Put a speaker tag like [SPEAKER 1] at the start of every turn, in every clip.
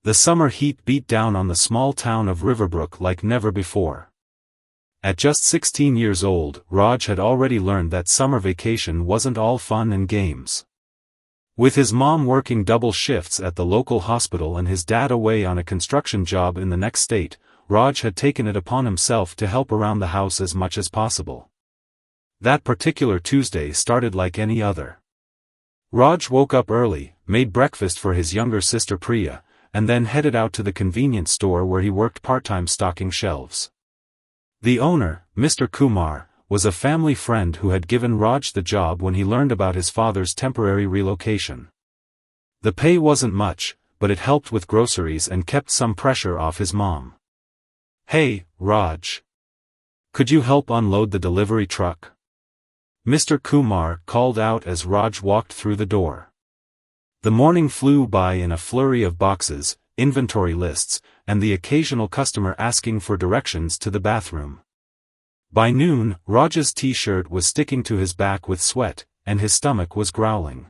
[SPEAKER 1] The summer heat beat down on the small town of Riverbrook like never before. At just 16 years old, Raj had already learned that summer vacation wasn't all fun and games. With his mom working double shifts at the local hospital and his dad away on a construction job in the next state, Raj had taken it upon himself to help around the house as much as possible. That particular Tuesday started like any other. Raj woke up early, made breakfast for his younger sister Priya, and then headed out to the convenience store where he worked part-time stocking shelves. The owner, Mr. Kumar, was a family friend who had given Raj the job when he learned about his father's temporary relocation. The pay wasn't much, but it helped with groceries and kept some pressure off his mom. "Hey, Raj. Could you help unload the delivery truck?" Mr. Kumar called out as Raj walked through the door. The morning flew by in a flurry of boxes, inventory lists, and the occasional customer asking for directions to the bathroom. By noon, Raj's t-shirt was sticking to his back with sweat, and his stomach was growling.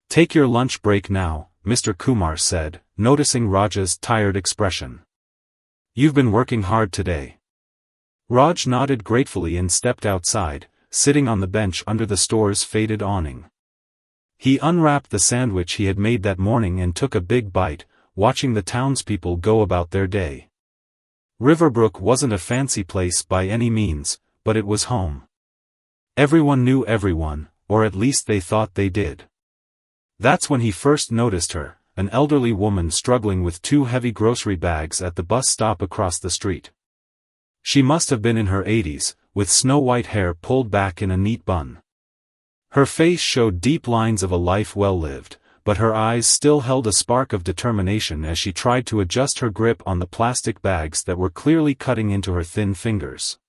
[SPEAKER 1] "Take your lunch break now," Mr. Kumar said, noticing Raj's tired expression. "You've been working hard today." Raj nodded gratefully and stepped outside, sitting on the bench under the store's faded awning. He unwrapped the sandwich he had made that morning and took a big bite, watching the townspeople go about their day. Riverbrook wasn't a fancy place by any means, but it was home. Everyone knew everyone, or at least they thought they did. That's when he first noticed her, an elderly woman struggling with two heavy grocery bags at the bus stop across the street. She must have been in her 80s, with snow-white hair pulled back in a neat bun. Her face showed deep lines of a life well lived, but her eyes still held a spark of determination as she tried to adjust her grip on the plastic bags that were clearly cutting into her thin fingers.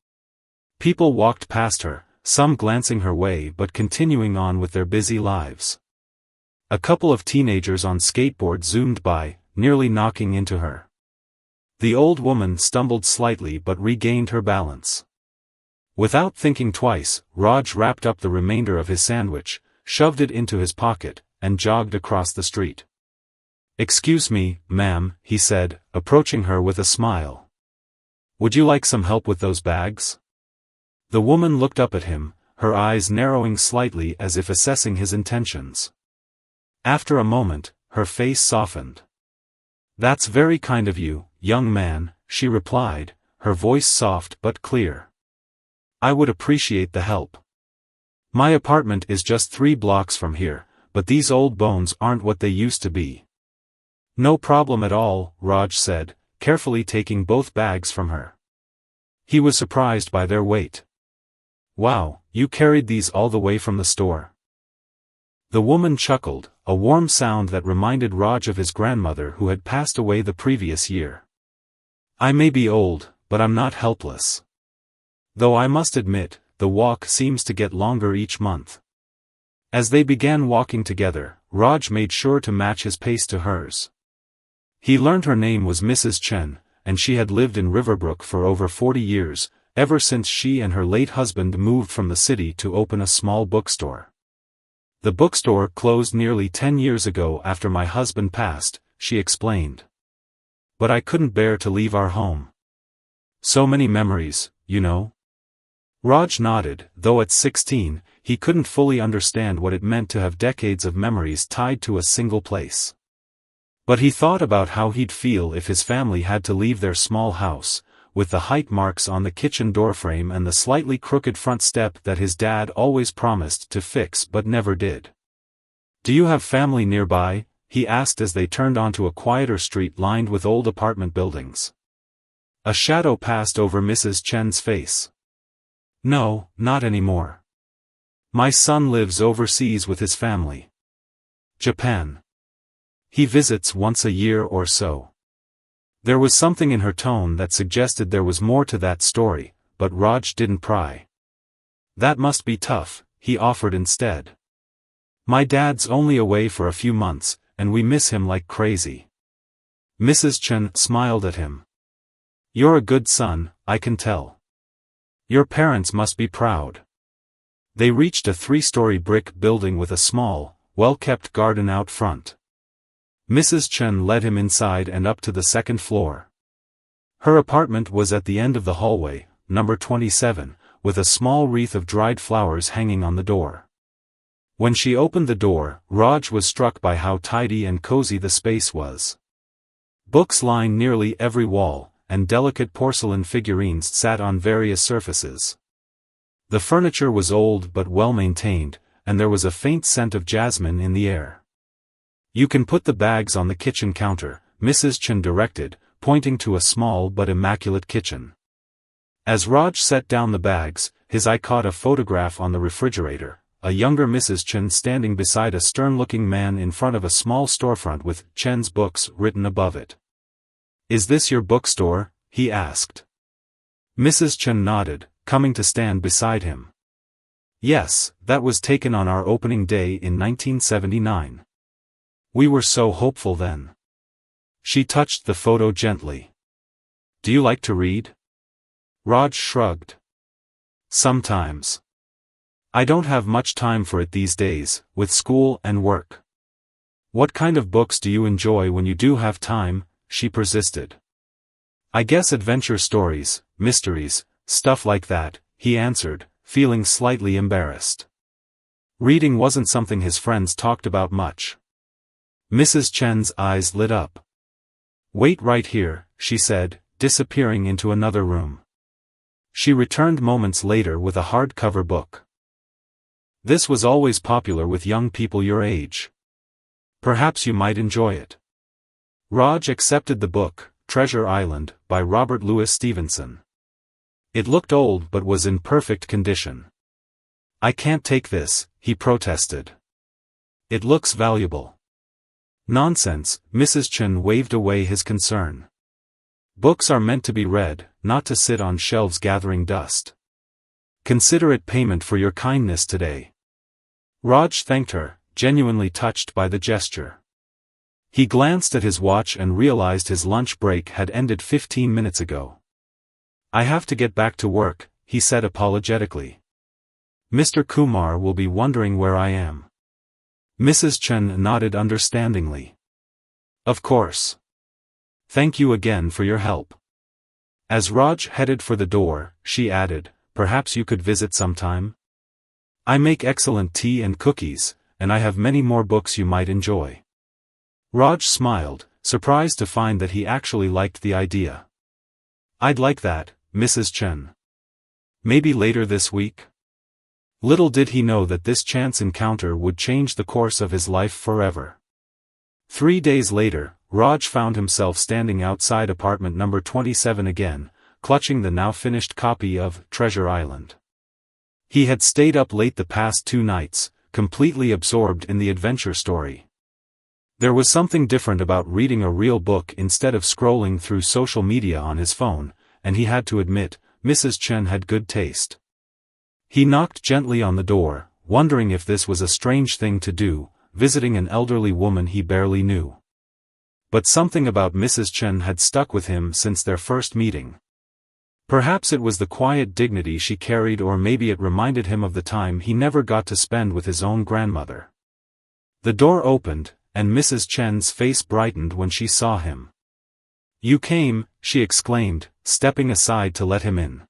[SPEAKER 1] People walked past her, some glancing her way but continuing on with their busy lives. A couple of teenagers on skateboards zoomed by, nearly knocking into her. The old woman stumbled slightly but regained her balance. Without thinking twice, Raj wrapped up the remainder of his sandwich, shoved it into his pocket, and jogged across the street. "Excuse me, ma'am," he said, approaching her with a smile. "Would you like some help with those bags?" The woman looked up at him, her eyes narrowing slightly as if assessing his intentions. After a moment, her face softened. "That's very kind of you, young man," she replied, her voice soft but clear. "I would appreciate the help. My apartment is just 3 blocks from here, but these old bones aren't what they used to be." "No problem at all," Raj said, carefully taking both bags from her. He was surprised by their weight. "Wow, you carried these all the way from the store?" The woman chuckled, a warm sound that reminded Raj of his grandmother who had passed away the previous year. "I may be old, but I'm not helpless. Though I must admit, the walk seems to get longer each month." As they began walking together, Raj made sure to match his pace to hers. He learned her name was Mrs. Chen, and she had lived in Riverbrook for over 40 years, ever since she and her late husband moved from the city to open a small bookstore. "The bookstore closed nearly 10 years ago after my husband passed," she explained. "But I couldn't bear to leave our home. So many memories, you know." Raj nodded, though at 16, he couldn't fully understand what it meant to have decades of memories tied to a single place. But he thought about how he'd feel if his family had to leave their small house, with the height marks on the kitchen doorframe and the slightly crooked front step that his dad always promised to fix but never did. "Do you have family nearby?" he asked as they turned onto a quieter street lined with old apartment buildings. A shadow passed over Mrs. Chen's face. "No, not anymore. My son lives overseas with his family. Japan. He visits once a year or so." There was something in her tone that suggested there was more to that story, but Raj didn't pry. "That must be tough," he offered instead. "My dad's only away for a few months, and we miss him like crazy." Mrs. Chen smiled at him. "You're a good son, I can tell. Your parents must be proud." They reached a 3-story brick building with a small, well-kept garden out front. Mrs. Chen led him inside and up to the second floor. Her apartment was at the end of the hallway, number 27, with a small wreath of dried flowers hanging on the door. When she opened the door, Raj was struck by how tidy and cozy the space was. Books lined nearly every wall, and delicate porcelain figurines sat on various surfaces. The furniture was old but well maintained, and there was a faint scent of jasmine in the air. "You can put the bags on the kitchen counter," Mrs. Chen directed, pointing to a small but immaculate kitchen. As Raj set down the bags, his eye caught a photograph on the refrigerator, a younger Mrs. Chen standing beside a stern-looking man in front of a small storefront with "Chen's Books" written above it. "Is this your bookstore?" he asked. Mrs. Chen nodded, coming to stand beside him. "Yes, that was taken on our opening day in 1979. We were so hopeful then." She touched the photo gently. "Do you like to read?" Raj shrugged. "Sometimes. I don't have much time for it these days, with school and work." "What kind of books do you enjoy when you do have time?" she persisted. "I guess adventure stories, mysteries, stuff like that," he answered, feeling slightly embarrassed. Reading wasn't something his friends talked about much. Mrs. Chen's eyes lit up. "Wait right here," she said, disappearing into another room. She returned moments later with a hardcover book. "This was always popular with young people your age. Perhaps you might enjoy it." Raj accepted the book, Treasure Island, by Robert Louis Stevenson. It looked old but was in perfect condition. "I can't take this," he protested. "It looks valuable." "Nonsense," Mrs. Chen waved away his concern. "Books are meant to be read, not to sit on shelves gathering dust. Consider it payment for your kindness today." Raj thanked her, genuinely touched by the gesture. He glanced at his watch and realized his lunch break had ended 15 minutes ago. "I have to get back to work," he said apologetically. "Mr. Kumar will be wondering where I am." Mrs. Chen nodded understandingly. "Of course. Thank you again for your help." As Raj headed for the door, she added, "Perhaps you could visit sometime? I make excellent tea and cookies, and I have many more books you might enjoy." Raj smiled, surprised to find that he actually liked the idea. "I'd like that, Mrs. Chen. Maybe later this week?" Little did he know that this chance encounter would change the course of his life forever. 3 days later, Raj found himself standing outside apartment number 27 again, clutching the now-finished copy of Treasure Island. He had stayed up late the past 2 nights, completely absorbed in the adventure story. There was something different about reading a real book instead of scrolling through social media on his phone, and he had to admit, Mrs. Chen had good taste. He knocked gently on the door, wondering if this was a strange thing to do, visiting an elderly woman he barely knew. But something about Mrs. Chen had stuck with him since their first meeting. Perhaps it was the quiet dignity she carried, or maybe it reminded him of the time he never got to spend with his own grandmother. The door opened, and Mrs. Chen's face brightened when she saw him. "You came," she exclaimed, stepping aside to let him in.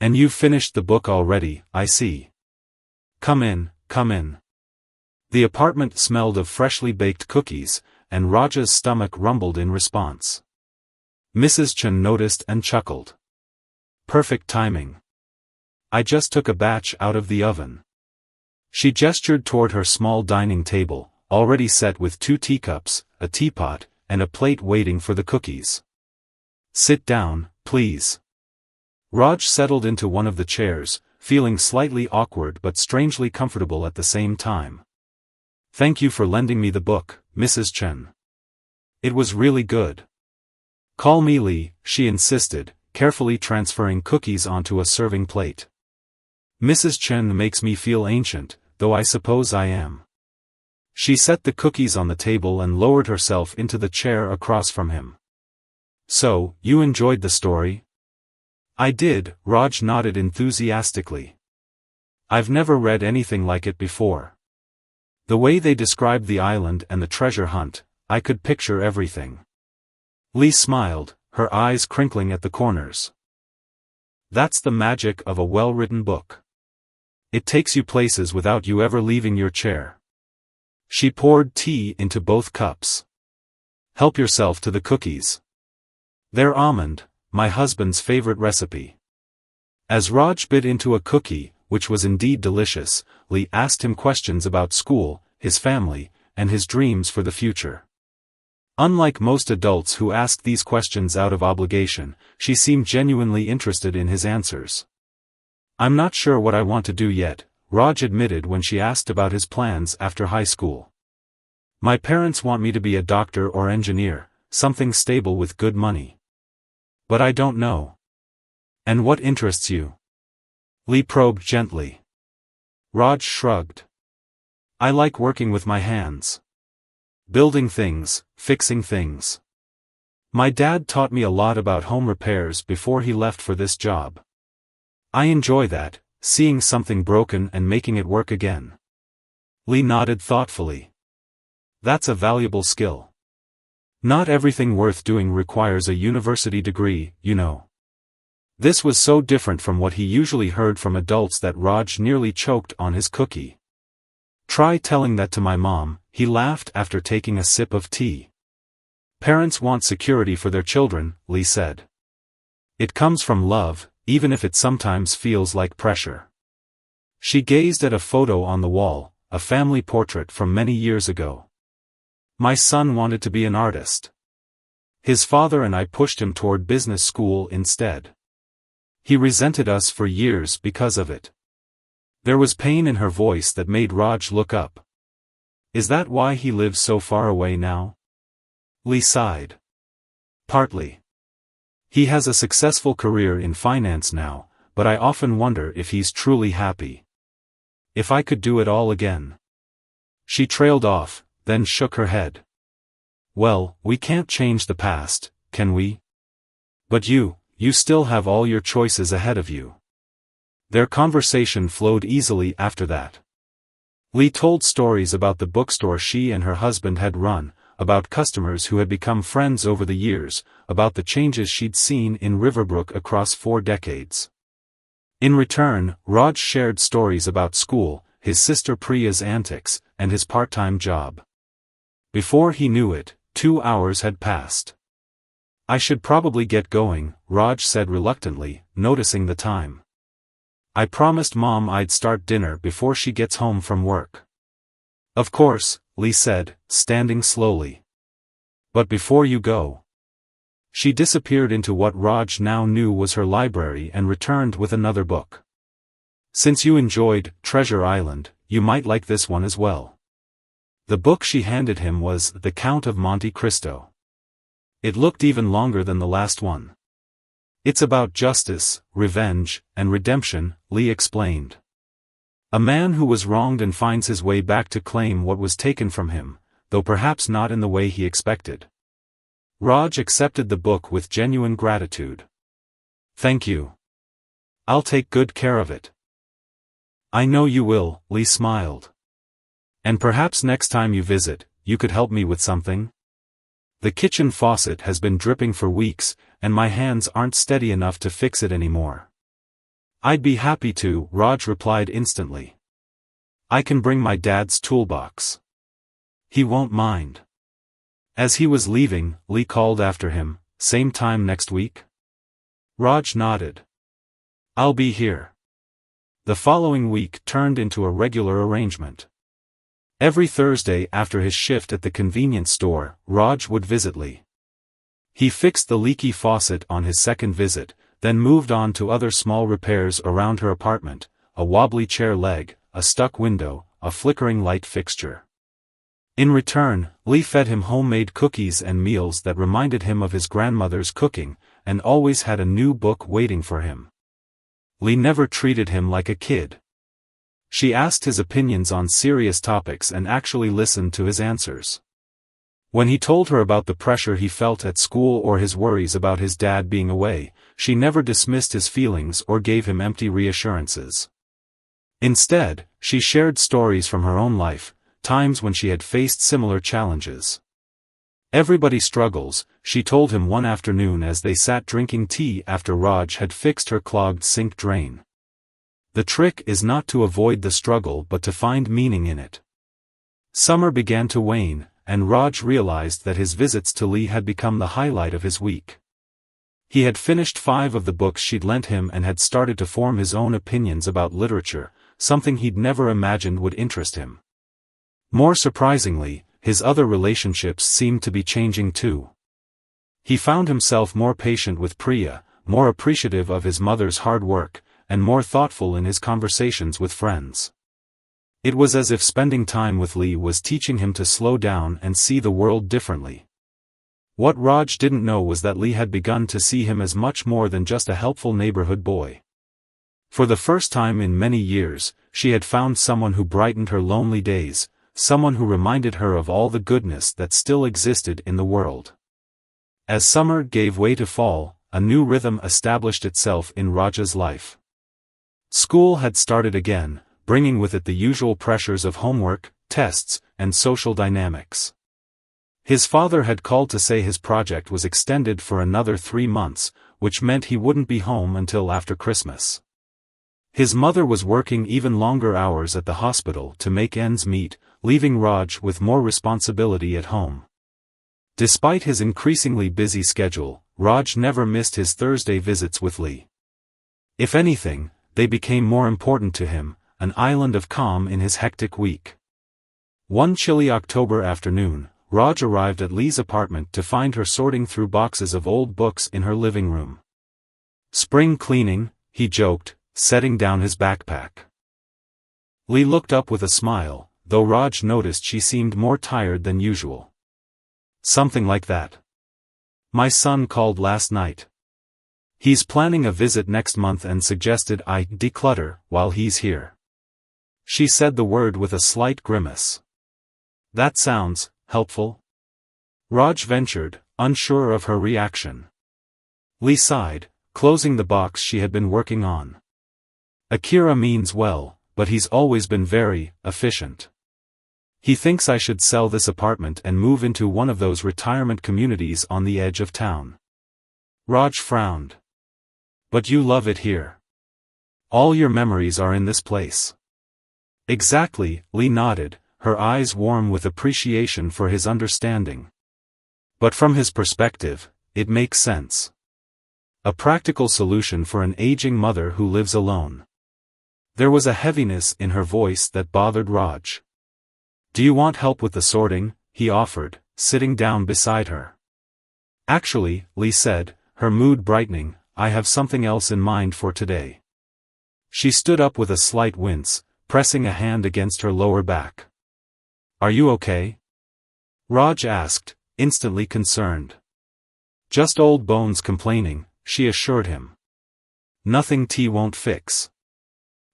[SPEAKER 1] "And you've finished the book already, I see. Come in, come in." The apartment smelled of freshly baked cookies, and Raja's stomach rumbled in response. Mrs. Chen noticed and chuckled. "Perfect timing. I just took a batch out of the oven." She gestured toward her small dining table, already set with 2 teacups, a teapot, and a plate waiting for the cookies. "Sit down, please." Raj settled into one of the chairs, feeling slightly awkward but strangely comfortable at the same time. "Thank you for lending me the book, Mrs. Chen. It was really good." "Call me Lee," she insisted, carefully transferring cookies onto a serving plate. "Mrs. Chen makes me feel ancient, though I suppose I am." She set the cookies on the table and lowered herself into the chair across from him. "So, you enjoyed the story?" "I did," Raj nodded enthusiastically. "I've never read anything like it before. The way they described the island and the treasure hunt, I could picture everything. Lee smiled, her eyes crinkling at the corners. That's the magic of a well-written book. It takes you places without you ever leaving your chair. She poured tea into both cups. Help yourself to the cookies. They're almond, my husband's favorite recipe. As Raj bit into a cookie, which was indeed delicious, Lee asked him questions about school, his family, and his dreams for the future. Unlike most adults who ask these questions out of obligation, she seemed genuinely interested in his answers. I'm not sure what I want to do yet, Raj admitted when she asked about his plans after high school. My parents want me to be a doctor or engineer, something stable with good money. But I don't know. And what interests you? Lee probed gently. Raj shrugged. I like working with my hands. Building things, fixing things. My dad taught me a lot about home repairs before he left for this job. I enjoy that, seeing something broken and making it work again. Lee nodded thoughtfully. That's a valuable skill. Not everything worth doing requires a university degree, you know. This was so different from what he usually heard from adults that Raj nearly choked on his cookie. Try telling that to my mom, he laughed after taking a sip of tea. Parents want security for their children, Lee said. It comes from love, even if it sometimes feels like pressure. She gazed at a photo on the wall, a family portrait from many years ago. My son wanted to be an artist. His father and I pushed him toward business school instead. He resented us for years because of it. There was pain in her voice that made Raj look up. Is that why he lives so far away now? Lee sighed. Partly. He has a successful career in finance now, but I often wonder if he's truly happy. If I could do it all again. She trailed off, then shook her head. Well, we can't change the past, can we? But you still have all your choices ahead of you. Their conversation flowed easily after that. Lee told stories about the bookstore she and her husband had run, about customers who had become friends over the years, about the changes she'd seen in Riverbrook across 4 decades. In return, Raj shared stories about school, his sister Priya's antics, and his part-time job. Before he knew it, 2 hours had passed. I should probably get going, Raj said reluctantly, noticing the time. I promised Mom I'd start dinner before she gets home from work. Of course, Lee said, standing slowly. But before you go. She disappeared into what Raj now knew was her library and returned with another book. Since you enjoyed Treasure Island, you might like this one as well. The book she handed him was The Count of Monte Cristo. It looked even longer than the last one. It's about justice, revenge, and redemption, Lee explained. A man who was wronged and finds his way back to claim what was taken from him, though perhaps not in the way he expected. Raj accepted the book with genuine gratitude. Thank you. I'll take good care of it. I know you will, Lee smiled. And perhaps next time you visit, you could help me with something? The kitchen faucet has been dripping for weeks, and my hands aren't steady enough to fix it anymore. I'd be happy to, Raj replied instantly. I can bring my dad's toolbox. He won't mind. As he was leaving, Lee called after him, same time next week? Raj nodded. I'll be here. The following week turned into a regular arrangement. Every Thursday after his shift at the convenience store, Raj would visit Lee. He fixed the leaky faucet on his second visit, then moved on to other small repairs around her apartment, a wobbly chair leg, a stuck window, a flickering light fixture. In return, Lee fed him homemade cookies and meals that reminded him of his grandmother's cooking, and always had a new book waiting for him. Lee never treated him like a kid. She asked his opinions on serious topics and actually listened to his answers. When he told her about the pressure he felt at school or his worries about his dad being away, she never dismissed his feelings or gave him empty reassurances. Instead, she shared stories from her own life, times when she had faced similar challenges. Everybody struggles, she told him one afternoon as they sat drinking tea after Raj had fixed her clogged sink drain. The trick is not to avoid the struggle but to find meaning in it. Summer began to wane, and Raj realized that his visits to Lee had become the highlight of his week. He had finished 5 of the books she'd lent him and had started to form his own opinions about literature, something he'd never imagined would interest him. More surprisingly, his other relationships seemed to be changing too. He found himself more patient with Priya, more appreciative of his mother's hard work, and more thoughtful in his conversations with friends. It was as if spending time with Lee was teaching him to slow down and see the world differently. What Raj didn't know was that Lee had begun to see him as much more than just a helpful neighborhood boy. For the first time in many years, she had found someone who brightened her lonely days, someone who reminded her of all the goodness that still existed in the world. As summer gave way to fall, a new rhythm established itself in Raj's life. School had started again, bringing with it the usual pressures of homework, tests, and social dynamics. His father had called to say his project was extended for another 3 months, which meant he wouldn't be home until after Christmas. His mother was working even longer hours at the hospital to make ends meet, leaving Raj with more responsibility at home. Despite his increasingly busy schedule, Raj never missed his Thursday visits with Lee. If anything, they became more important to him, an island of calm in his hectic week. One chilly October afternoon, Raj arrived at Lee's apartment to find her sorting through boxes of old books in her living room. "Spring cleaning," he joked, setting down his backpack. Lee looked up with a smile, though Raj noticed she seemed more tired than usual. "Something like that. My son called last night. He's planning a visit next month and suggested I declutter while he's here." She said the word with a slight grimace. "That sounds helpful?" Raj ventured, unsure of her reaction. Lee sighed, closing the box she had been working on. "Akira means well, but he's always been very efficient. He thinks I should sell this apartment and move into one of those retirement communities on the edge of town." Raj frowned. "But you love it here. All your memories are in this place." "Exactly," Lee nodded, her eyes warm with appreciation for his understanding. "But from his perspective, it makes sense. A practical solution for an aging mother who lives alone." There was a heaviness in her voice that bothered Raj. "Do you want help with the sorting?" he offered, sitting down beside her. "Actually," Lee said, her mood brightening, "I have something else in mind for today." She stood up with a slight wince, pressing a hand against her lower back. "Are you okay?" Raj asked, instantly concerned. "Just old bones complaining," she assured him. "Nothing tea won't fix.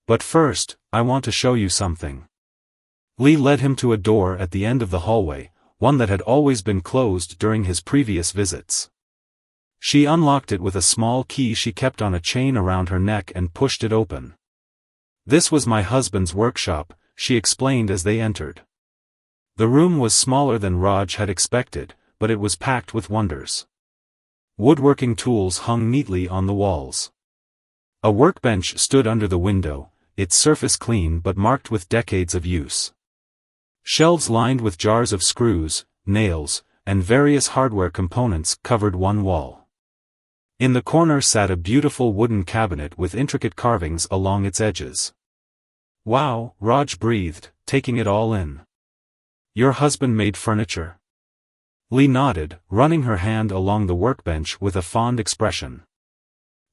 [SPEAKER 1] But first, I want to show you something." Lee led him to a door at the end of the hallway, one that had always been closed during his previous visits. She unlocked it with a small key she kept on a chain around her neck and pushed it open. "This was my husband's workshop," she explained as they entered. The room was smaller than Raj had expected, but it was packed with wonders. Woodworking tools hung neatly on the walls. A workbench stood under the window, its surface clean but marked with decades of use. Shelves lined with jars of screws, nails, and various hardware components covered one wall. In the corner sat a beautiful wooden cabinet with intricate carvings along its edges. "Wow," Raj breathed, taking it all in. "Your husband made furniture?" Lee nodded, running her hand along the workbench with a fond expression.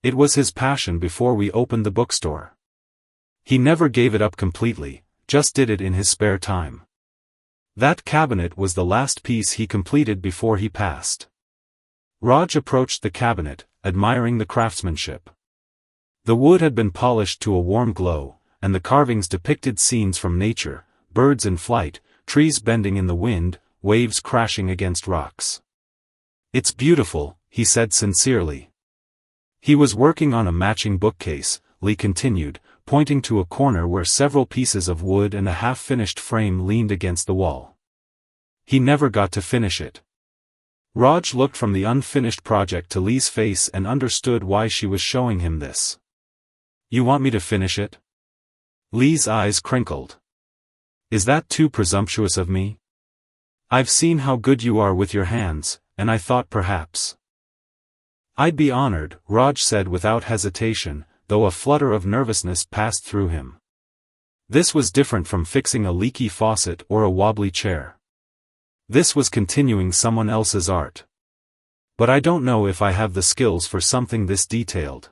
[SPEAKER 1] "It was his passion before we opened the bookstore. He never gave it up completely, just did it in his spare time. That cabinet was the last piece he completed before he passed." Raj approached the cabinet, admiring the craftsmanship. The wood had been polished to a warm glow, and the carvings depicted scenes from nature, birds in flight, trees bending in the wind, waves crashing against rocks. "It's beautiful," he said sincerely. He was working on a matching bookcase, Lee continued, pointing to a corner where several pieces of wood and a half-finished frame leaned against the wall. "He never got to finish it. Raj looked from the unfinished project to Lee's face and understood why she was showing him this. You want me to finish it? Lee's eyes crinkled. Is that too presumptuous of me? I've seen how good you are with your hands, and I thought perhaps. I'd be honored, Raj said without hesitation, though a flutter of nervousness passed through him. This was different from fixing a leaky faucet or a wobbly chair. This was continuing someone else's art. But I don't know if I have the skills for something this detailed.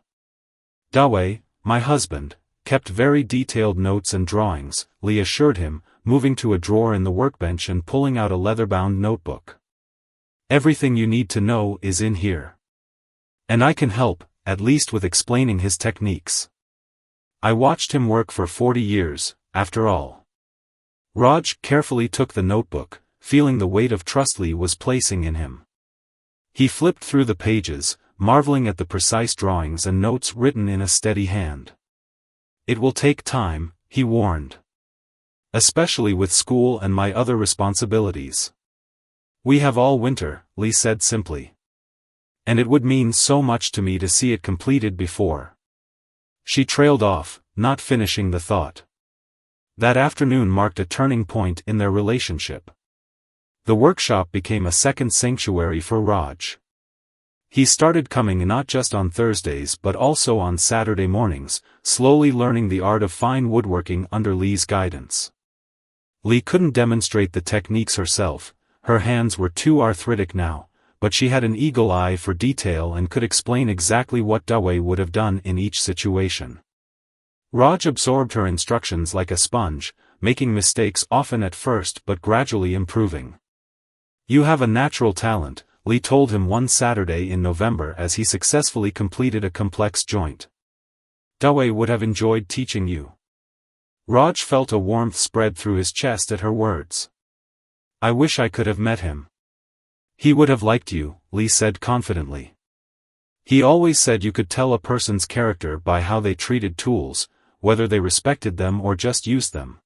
[SPEAKER 1] Dawe, my husband, kept very detailed notes and drawings, Lee assured him, moving to a drawer in the workbench and pulling out a leather-bound notebook. Everything you need to know is in here. And I can help, at least with explaining his techniques. I watched him work for 40 years, after all. Raj carefully took the notebook, feeling the weight of trust Lee was placing in him. He flipped through the pages, marveling at the precise drawings and notes written in a steady hand. It will take time, he warned. Especially with school and my other responsibilities. We have all winter, Lee said simply. And it would mean so much to me to see it completed before. She trailed off, not finishing the thought. That afternoon marked a turning point in their relationship. The workshop became a second sanctuary for Raj. He started coming not just on Thursdays but also on Saturday mornings, slowly learning the art of fine woodworking under Lee's guidance. Lee couldn't demonstrate the techniques herself, her hands were too arthritic now, but she had an eagle eye for detail and could explain exactly what Dawe would have done in each situation. Raj absorbed her instructions like a sponge, making mistakes often at first but gradually improving. You have a natural talent, Lee told him one Saturday in November as he successfully completed a complex joint. Dawe would have enjoyed teaching you. Raj felt a warmth spread through his chest at her words. I wish I could have met him. He would have liked you, Lee said confidently. He always said you could tell a person's character by how they treated tools, whether they respected them or just used them.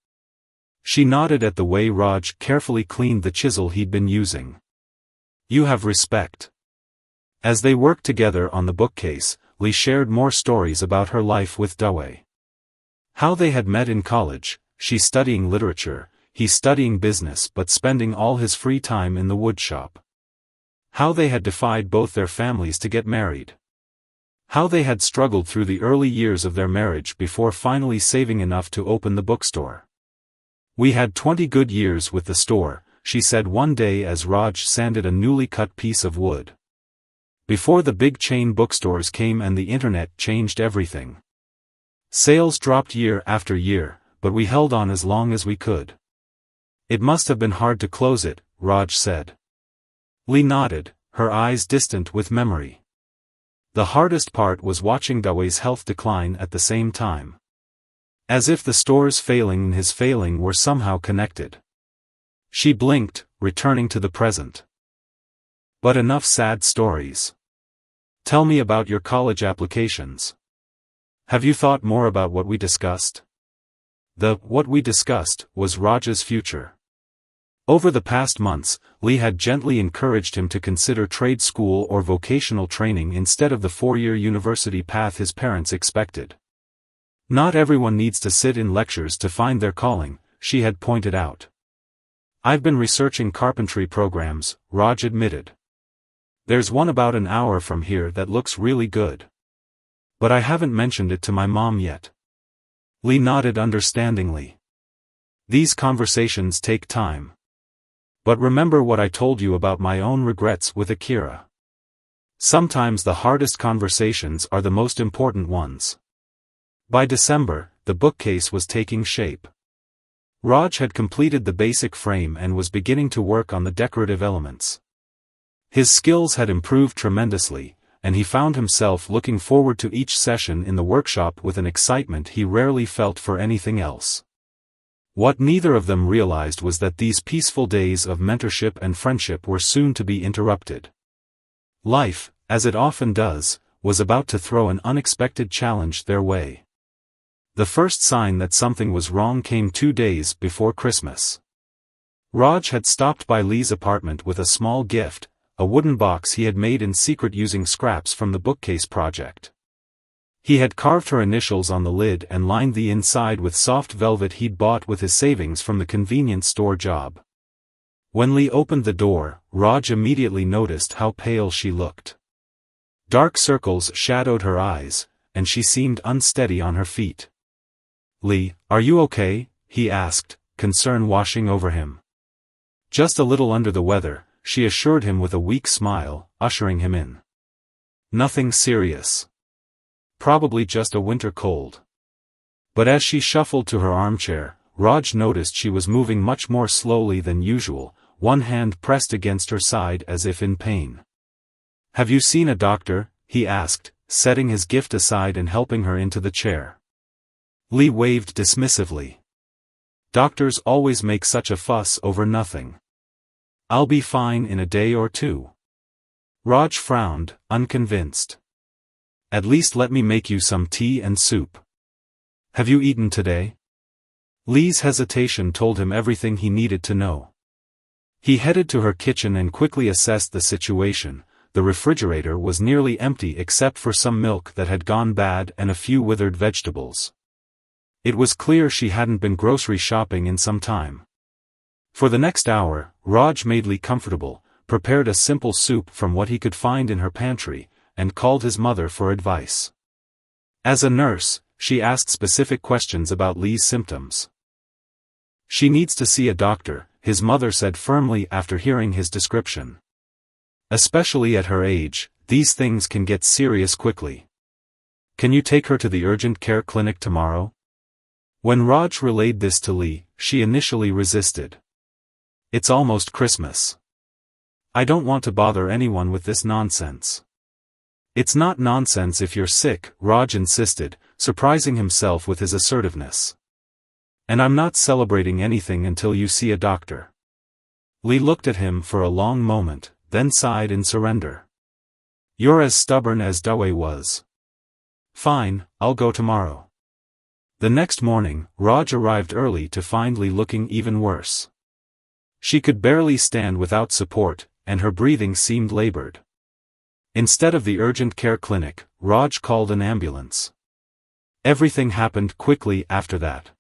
[SPEAKER 1] She nodded at the way Raj carefully cleaned the chisel he'd been using. You have respect. As they worked together on the bookcase, Lee shared more stories about her life with Dawe. How they had met in college, she studying literature, he studying business but spending all his free time in the woodshop. How they had defied both their families to get married. How they had struggled through the early years of their marriage before finally saving enough to open the bookstore. We had 20 good years with the store, she said one day as Raj sanded a newly cut piece of wood. Before the big chain bookstores came and the internet changed everything. Sales dropped year after year, but we held on as long as we could. It must have been hard to close it, Raj said. Lee nodded, her eyes distant with memory. The hardest part was watching Dawe's health decline at the same time. As if the store's failing and his failing were somehow connected. She blinked, returning to the present. But enough sad stories. Tell me about your college applications. Have you thought more about what we discussed? What we discussed was Raj's future. Over the past months, Lee had gently encouraged him to consider trade school or vocational training instead of the 4-year university path his parents expected. Not everyone needs to sit in lectures to find their calling, she had pointed out. I've been researching carpentry programs, Raj admitted. There's one about an hour from here that looks really good. But I haven't mentioned it to my mom yet. Lee nodded understandingly. These conversations take time. But remember what I told you about my own regrets with Akira. Sometimes the hardest conversations are the most important ones. By December, the bookcase was taking shape. Raj had completed the basic frame and was beginning to work on the decorative elements. His skills had improved tremendously, and he found himself looking forward to each session in the workshop with an excitement he rarely felt for anything else. What neither of them realized was that these peaceful days of mentorship and friendship were soon to be interrupted. Life, as it often does, was about to throw an unexpected challenge their way. The first sign that something was wrong came 2 days before Christmas. Raj had stopped by Lee's apartment with a small gift, a wooden box he had made in secret using scraps from the bookcase project. He had carved her initials on the lid and lined the inside with soft velvet he'd bought with his savings from the convenience store job. When Lee opened the door, Raj immediately noticed how pale she looked. Dark circles shadowed her eyes, and she seemed unsteady on her feet. "Lee, are you okay?" he asked, concern washing over him. "Just a little under the weather," she assured him with a weak smile, ushering him in. "Nothing serious. Probably just a winter cold." But as she shuffled to her armchair, Raj noticed she was moving much more slowly than usual, one hand pressed against her side as if in pain. "Have you seen a doctor?" he asked, setting his gift aside and helping her into the chair. Lee waved dismissively. "Doctors always make such a fuss over nothing. I'll be fine in a day or two." Raj frowned, unconvinced. "At least let me make you some tea and soup. Have you eaten today?" Lee's hesitation told him everything he needed to know. He headed to her kitchen and quickly assessed the situation. The refrigerator was nearly empty except for some milk that had gone bad and a few withered vegetables. It was clear she hadn't been grocery shopping in some time. For the next hour, Raj made Lee comfortable, prepared a simple soup from what he could find in her pantry, and called his mother for advice. As a nurse, she asked specific questions about Lee's symptoms. "She needs to see a doctor," his mother said firmly after hearing his description. "Especially at her age, these things can get serious quickly. Can you take her to the urgent care clinic tomorrow?" When Raj relayed this to Lee, she initially resisted. "It's almost Christmas. I don't want to bother anyone with this nonsense." "It's not nonsense if you're sick," Raj insisted, surprising himself with his assertiveness. "And I'm not celebrating anything until you see a doctor." Lee looked at him for a long moment, then sighed in surrender. "You're as stubborn as Dawei was. Fine, I'll go tomorrow." The next morning, Raj arrived early to find Lee looking even worse. She could barely stand without support, and her breathing seemed labored. Instead of the urgent care clinic, Raj called an ambulance. Everything happened quickly after that.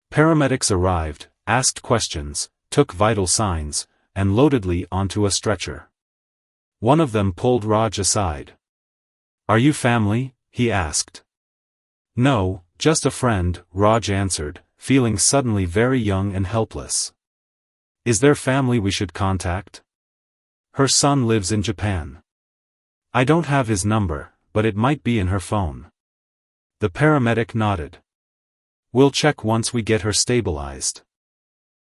[SPEAKER 1] Paramedics arrived, asked questions, took vital signs, and loaded Lee onto a stretcher. One of them pulled Raj aside. "Are you family?" he asked. "No, just a friend," Raj answered, feeling suddenly very young and helpless. "Is there family we should contact?" "Her son lives in Japan. I don't have his number, but it might be in her phone." The paramedic nodded. "We'll check once we get her stabilized.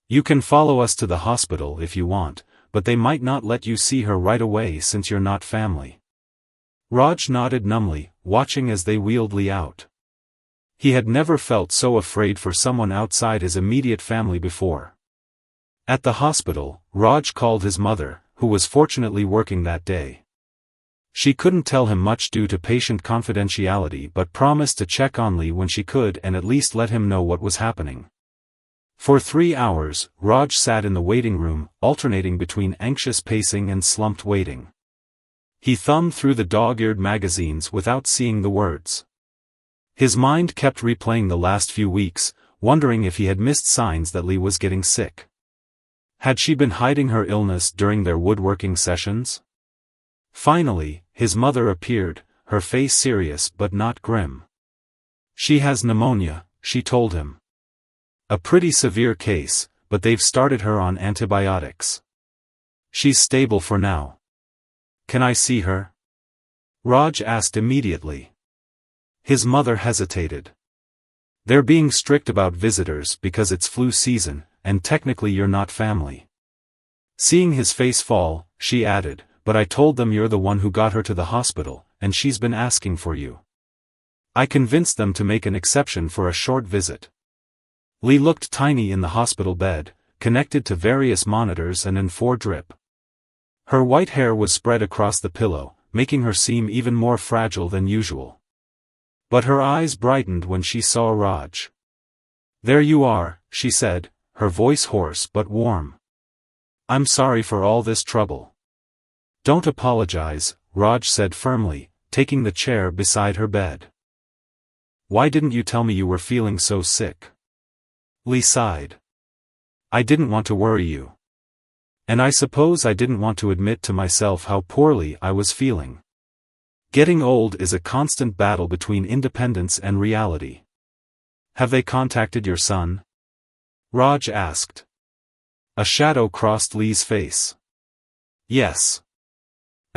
[SPEAKER 1] You can follow us to the hospital if you want, but they might not let you see her right away since you're not family." Raj nodded numbly, watching as they wheeled Lee out. He had never felt so afraid for someone outside his immediate family before. At the hospital, Raj called his mother, who was fortunately working that day. She couldn't tell him much due to patient confidentiality but promised to check on Lee when she could and at least let him know what was happening. For 3 hours, Raj sat in the waiting room, alternating between anxious pacing and slumped waiting. He thumbed through the dog-eared magazines without seeing the words. His mind kept replaying the last few weeks, wondering if he had missed signs that Lee was getting sick. Had she been hiding her illness during their woodworking sessions? Finally, his mother appeared, her face serious but not grim. "She has pneumonia," she told him. "A pretty severe case, but they've started her on antibiotics. She's stable for now." "Can I see her?" Raj asked immediately. His mother hesitated. "They're being strict about visitors because it's flu season, and technically you're not family." Seeing his face fall, she added, "But I told them you're the one who got her to the hospital, and she's been asking for you. I convinced them to make an exception for a short visit." Lee looked tiny in the hospital bed, connected to various monitors and in 4-drip. Her white hair was spread across the pillow, making her seem even more fragile than usual. But her eyes brightened when she saw Raj. "There you are," she said, her voice hoarse but warm. "I'm sorry for all this trouble." Don't apologize, Raj said firmly, taking the chair beside her bed. Why didn't you tell me you were feeling so sick? Lee sighed. I didn't want to worry you. And I suppose I didn't want to admit to myself how poorly I was feeling. Getting old is a constant battle between independence and reality. Have they contacted your son? Raj asked. A shadow crossed Lee's face. Yes.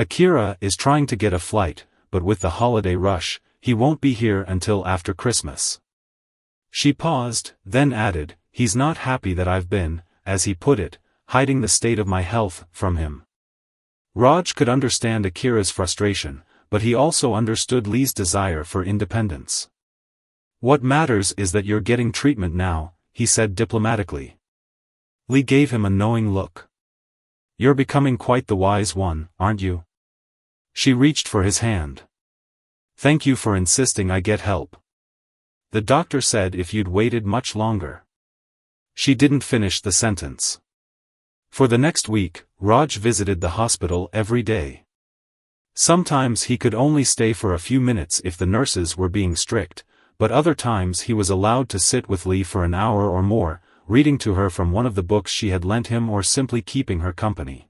[SPEAKER 1] Akira is trying to get a flight, but with the holiday rush, he won't be here until after Christmas. She paused, then added, he's not happy that I've been, as he put it, hiding the state of my health from him. Raj could understand Akira's frustration, but he also understood Lee's desire for independence. What matters is that you're getting treatment now, he said diplomatically. Lee gave him a knowing look. You're becoming quite the wise one, aren't you? She reached for his hand. Thank you for insisting I get help. The doctor said if you'd waited much longer. She didn't finish the sentence. For the next week, Raj visited the hospital every day. Sometimes he could only stay for a few minutes if the nurses were being strict, but other times he was allowed to sit with Lee for an hour or more, reading to her from one of the books she had lent him or simply keeping her company.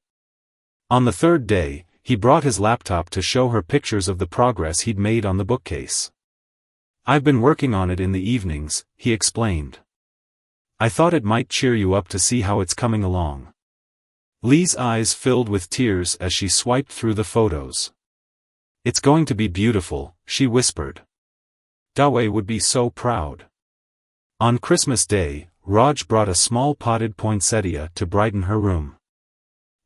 [SPEAKER 1] On the third day, he brought his laptop to show her pictures of the progress he'd made on the bookcase. I've been working on it in the evenings, he explained. I thought it might cheer you up to see how it's coming along. Lee's eyes filled with tears as she swiped through the photos. It's going to be beautiful, she whispered. Dawei would be so proud. On Christmas Day, Raj brought a small potted poinsettia to brighten her room.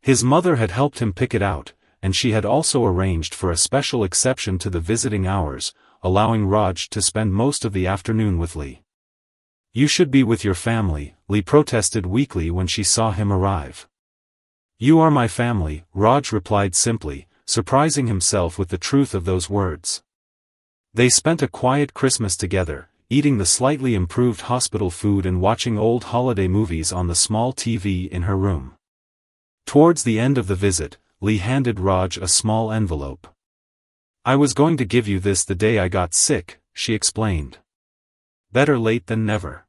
[SPEAKER 1] His mother had helped him pick it out, and she had also arranged for a special exception to the visiting hours, allowing Raj to spend most of the afternoon with Lee. You should be with your family, Lee protested weakly when she saw him arrive. You are my family, Raj replied simply, surprising himself with the truth of those words. They spent a quiet Christmas together, eating the slightly improved hospital food and watching old holiday movies on the small TV in her room. Towards the end of the visit, Lee handed Raj a small envelope. I was going to give you this the day I got sick, she explained. Better late than never.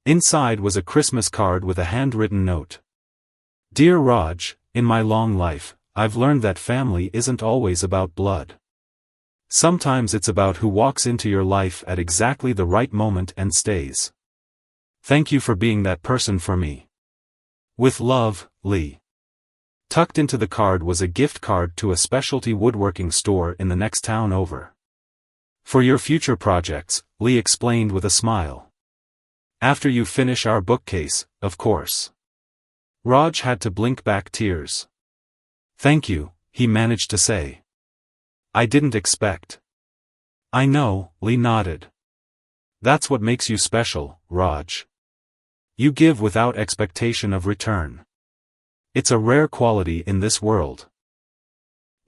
[SPEAKER 1] Inside was a Christmas card with a handwritten note. Dear Raj, in my long life, I've learned that family isn't always about blood. Sometimes it's about who walks into your life at exactly the right moment and stays. Thank you for being that person for me. With love, Lee. Tucked into the card was a gift card to a specialty woodworking store in the next town over. For your future projects, Lee explained with a smile. After you finish our bookcase, of course. Raj had to blink back tears. Thank you, he managed to say. I didn't expect. I know, Lee nodded. That's what makes you special, Raj. You give without expectation of return. It's a rare quality in this world.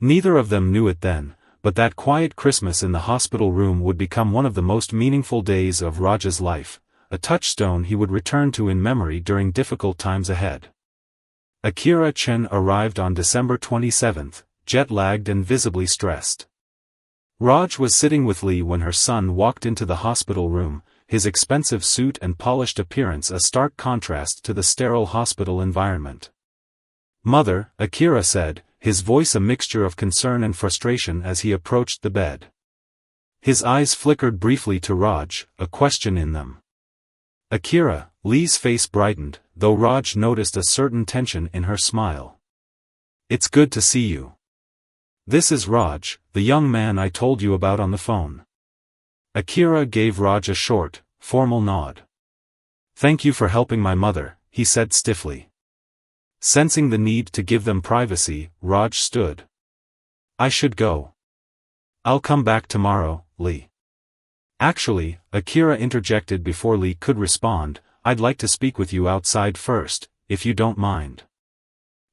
[SPEAKER 1] Neither of them knew it then, but that quiet Christmas in the hospital room would become one of the most meaningful days of Raj's life, a touchstone he would return to in memory during difficult times ahead. Akira Chen arrived on December 27th, jet-lagged and visibly stressed. Raj was sitting with Lee when her son walked into the hospital room, his expensive suit and polished appearance a stark contrast to the sterile hospital environment. Mother, Akira said, his voice a mixture of concern and frustration as he approached the bed. His eyes flickered briefly to Raj, a question in them. Akira, Lee's face brightened, though Raj noticed a certain tension in her smile. It's good to see you. This is Raj, the young man I told you about on the phone. Akira gave Raj a short, formal nod. Thank you for helping my mother, he said stiffly. Sensing the need to give them privacy, Raj stood. I should go. I'll come back tomorrow, Lee. Actually, Akira interjected before Lee could respond, I'd like to speak with you outside first, if you don't mind.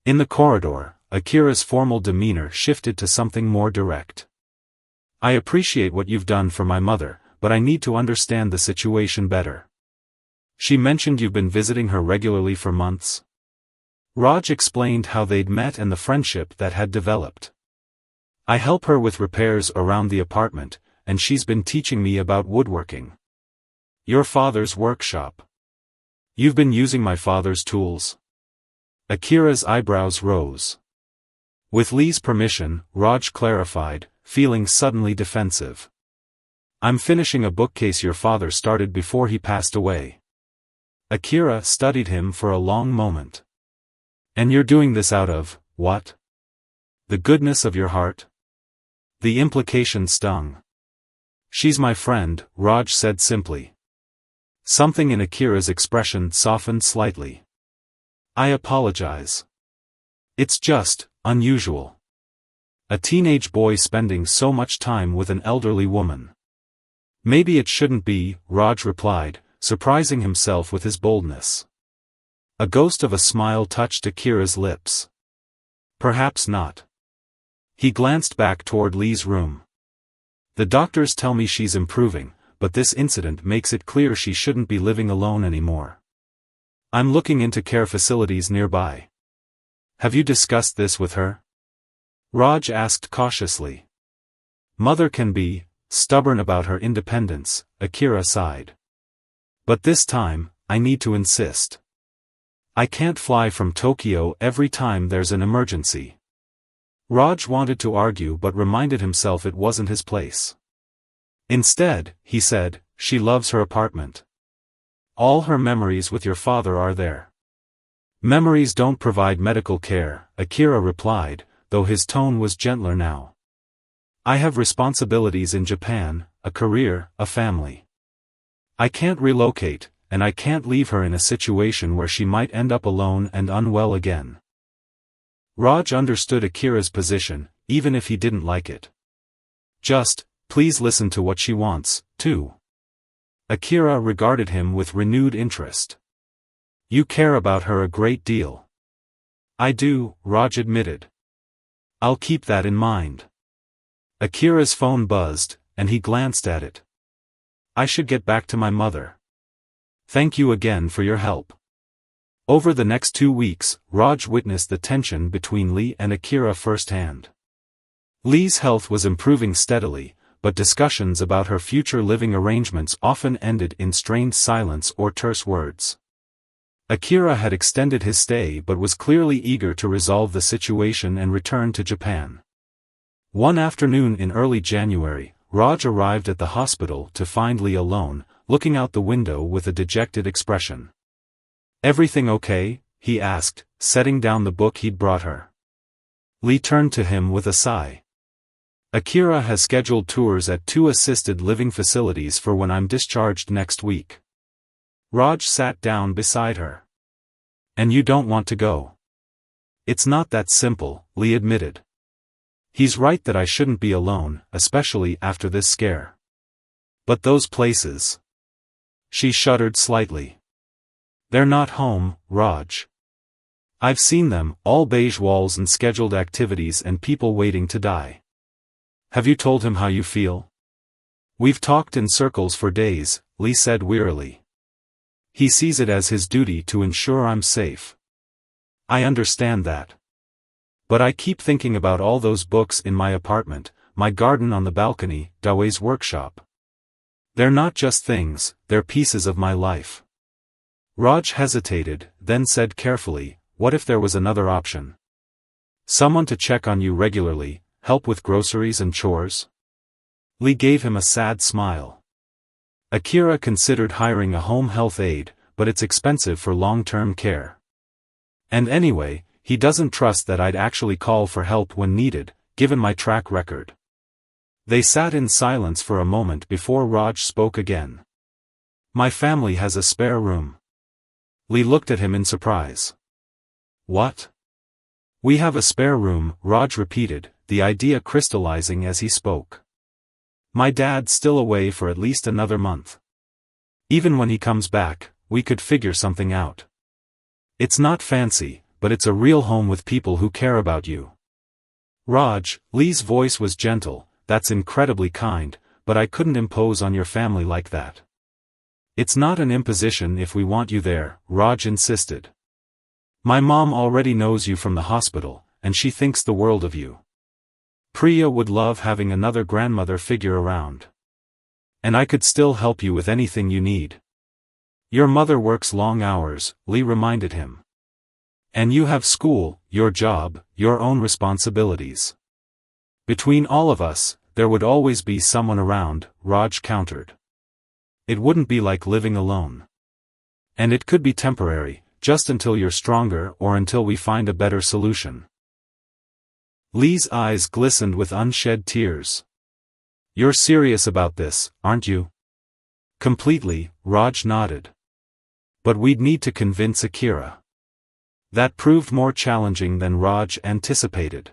[SPEAKER 1] In the corridor, Akira's formal demeanor shifted to something more direct. I appreciate what you've done for my mother, but I need to understand the situation better. She mentioned you've been visiting her regularly for months. Raj explained how they'd met and the friendship that had developed. I help her with repairs around the apartment, and she's been teaching me about woodworking. Your father's workshop. You've been using my father's tools? Akira's eyebrows rose. With Lee's permission, Raj clarified, feeling suddenly defensive. I'm finishing a bookcase your father started before he passed away. Akira studied him for a long moment. And you're doing this out of, what? The goodness of your heart? The implication stung. She's my friend, Raj said simply. Something in Akira's expression softened slightly. I apologize. It's just unusual. A teenage boy spending so much time with an elderly woman. Maybe it shouldn't be, Raj replied, surprising himself with his boldness. A ghost of a smile touched Akira's lips. Perhaps not. He glanced back toward Lee's room. The doctors tell me she's improving, but this incident makes it clear she shouldn't be living alone anymore. I'm looking into care facilities nearby. Have you discussed this with her? Raj asked cautiously. Mother can be stubborn about her independence, Akira sighed. But this time, I need to insist. I can't fly from Tokyo every time there's an emergency. Raj wanted to argue but reminded himself it wasn't his place. Instead, he said, she loves her apartment. All her memories with your father are there. Memories don't provide medical care, Akira replied, though his tone was gentler now. I have responsibilities in Japan, a career, a family. I can't relocate, and I can't leave her in a situation where she might end up alone and unwell again. Raj understood Akira's position, even if he didn't like it. Just, please listen to what she wants, too. Akira regarded him with renewed interest. You care about her a great deal. I do, Raj admitted. I'll keep that in mind. Akira's phone buzzed, and he glanced at it. I should get back to my mother. Thank you again for your help. Over the next 2 weeks, Raj witnessed the tension between Lee and Akira firsthand. Lee's health was improving steadily, but discussions about her future living arrangements often ended in strained silence or terse words. Akira had extended his stay but was clearly eager to resolve the situation and return to Japan. One afternoon in early January, Raj arrived at the hospital to find Lee alone, looking out the window with a dejected expression. Everything okay? He asked, setting down the book he'd brought her. Lee turned to him with a sigh. Akira has scheduled tours at 2 assisted living facilities for when I'm discharged next week. Raj sat down beside her. And you don't want to go? It's not that simple, Lee admitted. He's right that I shouldn't be alone, especially after this scare. But those places. She shuddered slightly. They're not home, Raj. I've seen them, all beige walls and scheduled activities and people waiting to die. Have you told him how you feel? We've talked in circles for days, Lee said wearily. He sees it as his duty to ensure I'm safe. I understand that. But I keep thinking about all those books in my apartment, my garden on the balcony, Dawe's workshop. They're not just things, they're pieces of my life. Raj hesitated, then said carefully, what if there was another option? Someone to check on you regularly, help with groceries and chores? Lee gave him a sad smile. Akira considered hiring a home health aide, but it's expensive for long-term care. And anyway, he doesn't trust that I'd actually call for help when needed, given my track record. They sat in silence for a moment before Raj spoke again. My family has a spare room. Lee looked at him in surprise. What? We have a spare room, Raj repeated, the idea crystallizing as he spoke. My dad's still away for at least another month. Even when he comes back, we could figure something out. It's not fancy, but it's a real home with people who care about you. Raj, Lee's voice was gentle, that's incredibly kind, but I couldn't impose on your family like that. It's not an imposition if we want you there, Raj insisted. My mom already knows you from the hospital, and she thinks the world of you. Priya would love having another grandmother figure around. And I could still help you with anything you need. Your mother works long hours, Lee reminded him. And you have school, your job, your own responsibilities. Between all of us, there would always be someone around, Raj countered. It wouldn't be like living alone. And it could be temporary, just until you're stronger or until we find a better solution. Lee's eyes glistened with unshed tears. You're serious about this, aren't you? Completely, Raj nodded. But we'd need to convince Akira. That proved more challenging than Raj anticipated.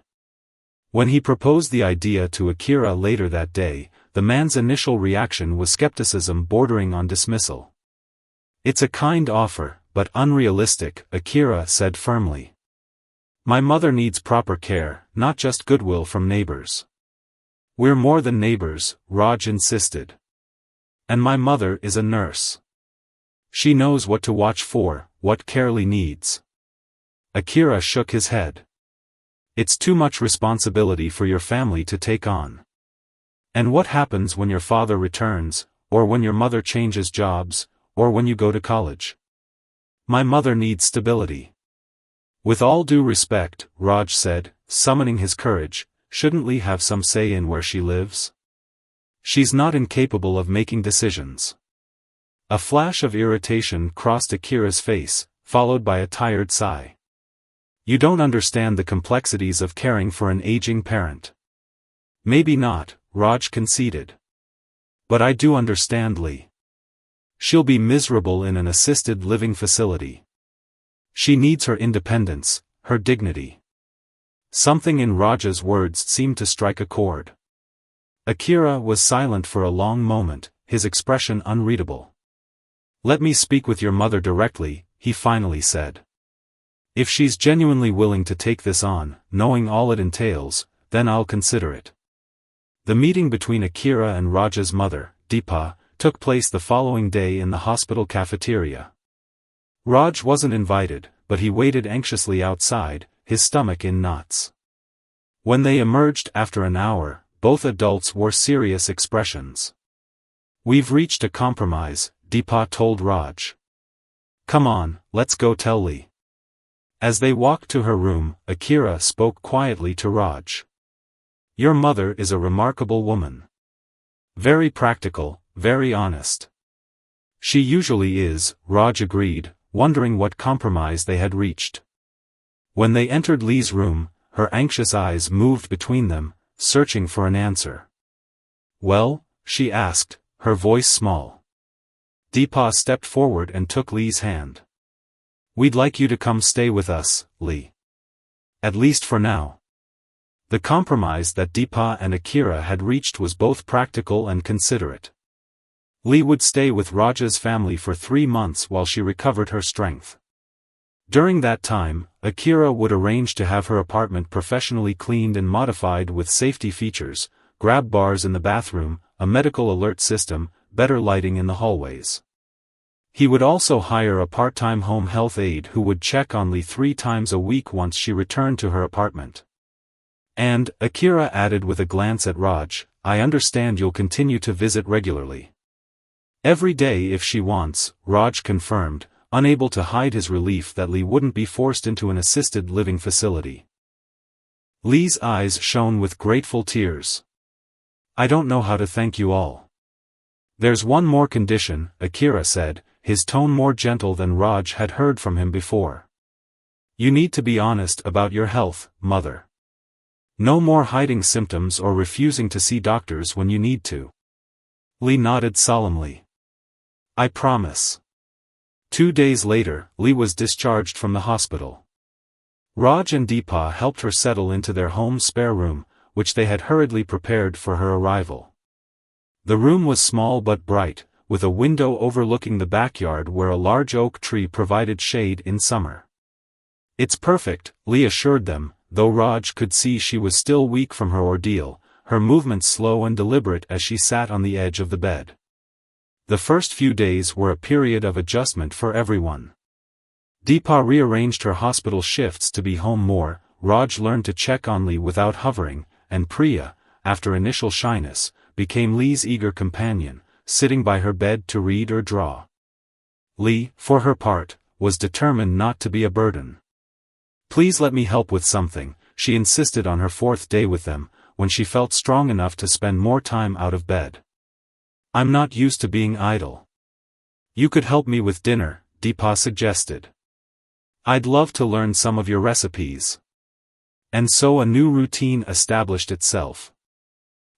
[SPEAKER 1] When he proposed the idea to Akira later that day, the man's initial reaction was skepticism bordering on dismissal. It's a kind offer, but unrealistic, Akira said firmly. My mother needs proper care, not just goodwill from neighbors. We're more than neighbors, Raj insisted. And my mother is a nurse. She knows what to watch for, what care Lee needs. Akira shook his head. It's too much responsibility for your family to take on. And what happens when your father returns, or when your mother changes jobs, or when you go to college? My mother needs stability. With all due respect, Raj said, summoning his courage, shouldn't Lee have some say in where she lives? She's not incapable of making decisions. A flash of irritation crossed Akira's face, followed by a tired sigh. You don't understand the complexities of caring for an aging parent. Maybe not, Raj conceded. But I do understand Lee. She'll be miserable in an assisted living facility. She needs her independence, her dignity. Something in Raj's words seemed to strike a chord. Akira was silent for a long moment, his expression unreadable. Let me speak with your mother directly, he finally said. If she's genuinely willing to take this on, knowing all it entails, then I'll consider it. The meeting between Akira and Raj's mother, Deepa, took place the following day in the hospital cafeteria. Raj wasn't invited, but he waited anxiously outside, his stomach in knots. When they emerged after an hour, both adults wore serious expressions. We've reached a compromise, Deepa told Raj. Come on, let's go tell Lee. As they walked to her room, Akira spoke quietly to Raj. Your mother is a remarkable woman. Very practical, very honest. She usually is, Raj agreed, wondering what compromise they had reached. When they entered Lee's room, her anxious eyes moved between them, searching for an answer. Well, she asked, her voice small. Deepa stepped forward and took Lee's hand. We'd like you to come stay with us, Lee. At least for now. The compromise that Deepa and Akira had reached was both practical and considerate. Lee would stay with Raj's family for 3 months while she recovered her strength. During that time, Akira would arrange to have her apartment professionally cleaned and modified with safety features, grab bars in the bathroom, a medical alert system, better lighting in the hallways. He would also hire a part-time home health aide who would check on Lee 3 times a week once she returned to her apartment. And, Akira added with a glance at Raj, I understand you'll continue to visit regularly. Every day if she wants, Raj confirmed, unable to hide his relief that Lee wouldn't be forced into an assisted living facility. Lee's eyes shone with grateful tears. I don't know how to thank you all. There's one more condition, Akira said, his tone more gentle than Raj had heard from him before. You need to be honest about your health, mother. No more hiding symptoms or refusing to see doctors when you need to. Lee nodded solemnly. I promise. 2 days later, Lee was discharged from the hospital. Raj and Deepa helped her settle into their home spare room, which they had hurriedly prepared for her arrival. The room was small but bright, with a window overlooking the backyard where a large oak tree provided shade in summer. It's perfect, Lee assured them, though Raj could see she was still weak from her ordeal, her movements slow and deliberate as she sat on the edge of the bed. The first few days were a period of adjustment for everyone. Deepa rearranged her hospital shifts to be home more, Raj learned to check on Lee without hovering, and Priya, after initial shyness, became Lee's eager companion, sitting by her bed to read or draw. Lee, for her part, was determined not to be a burden. "Please let me help with something," she insisted on her fourth day with them, when she felt strong enough to spend more time out of bed. "I'm not used to being idle." "You could help me with dinner," Deepa suggested. "I'd love to learn some of your recipes." And so a new routine established itself.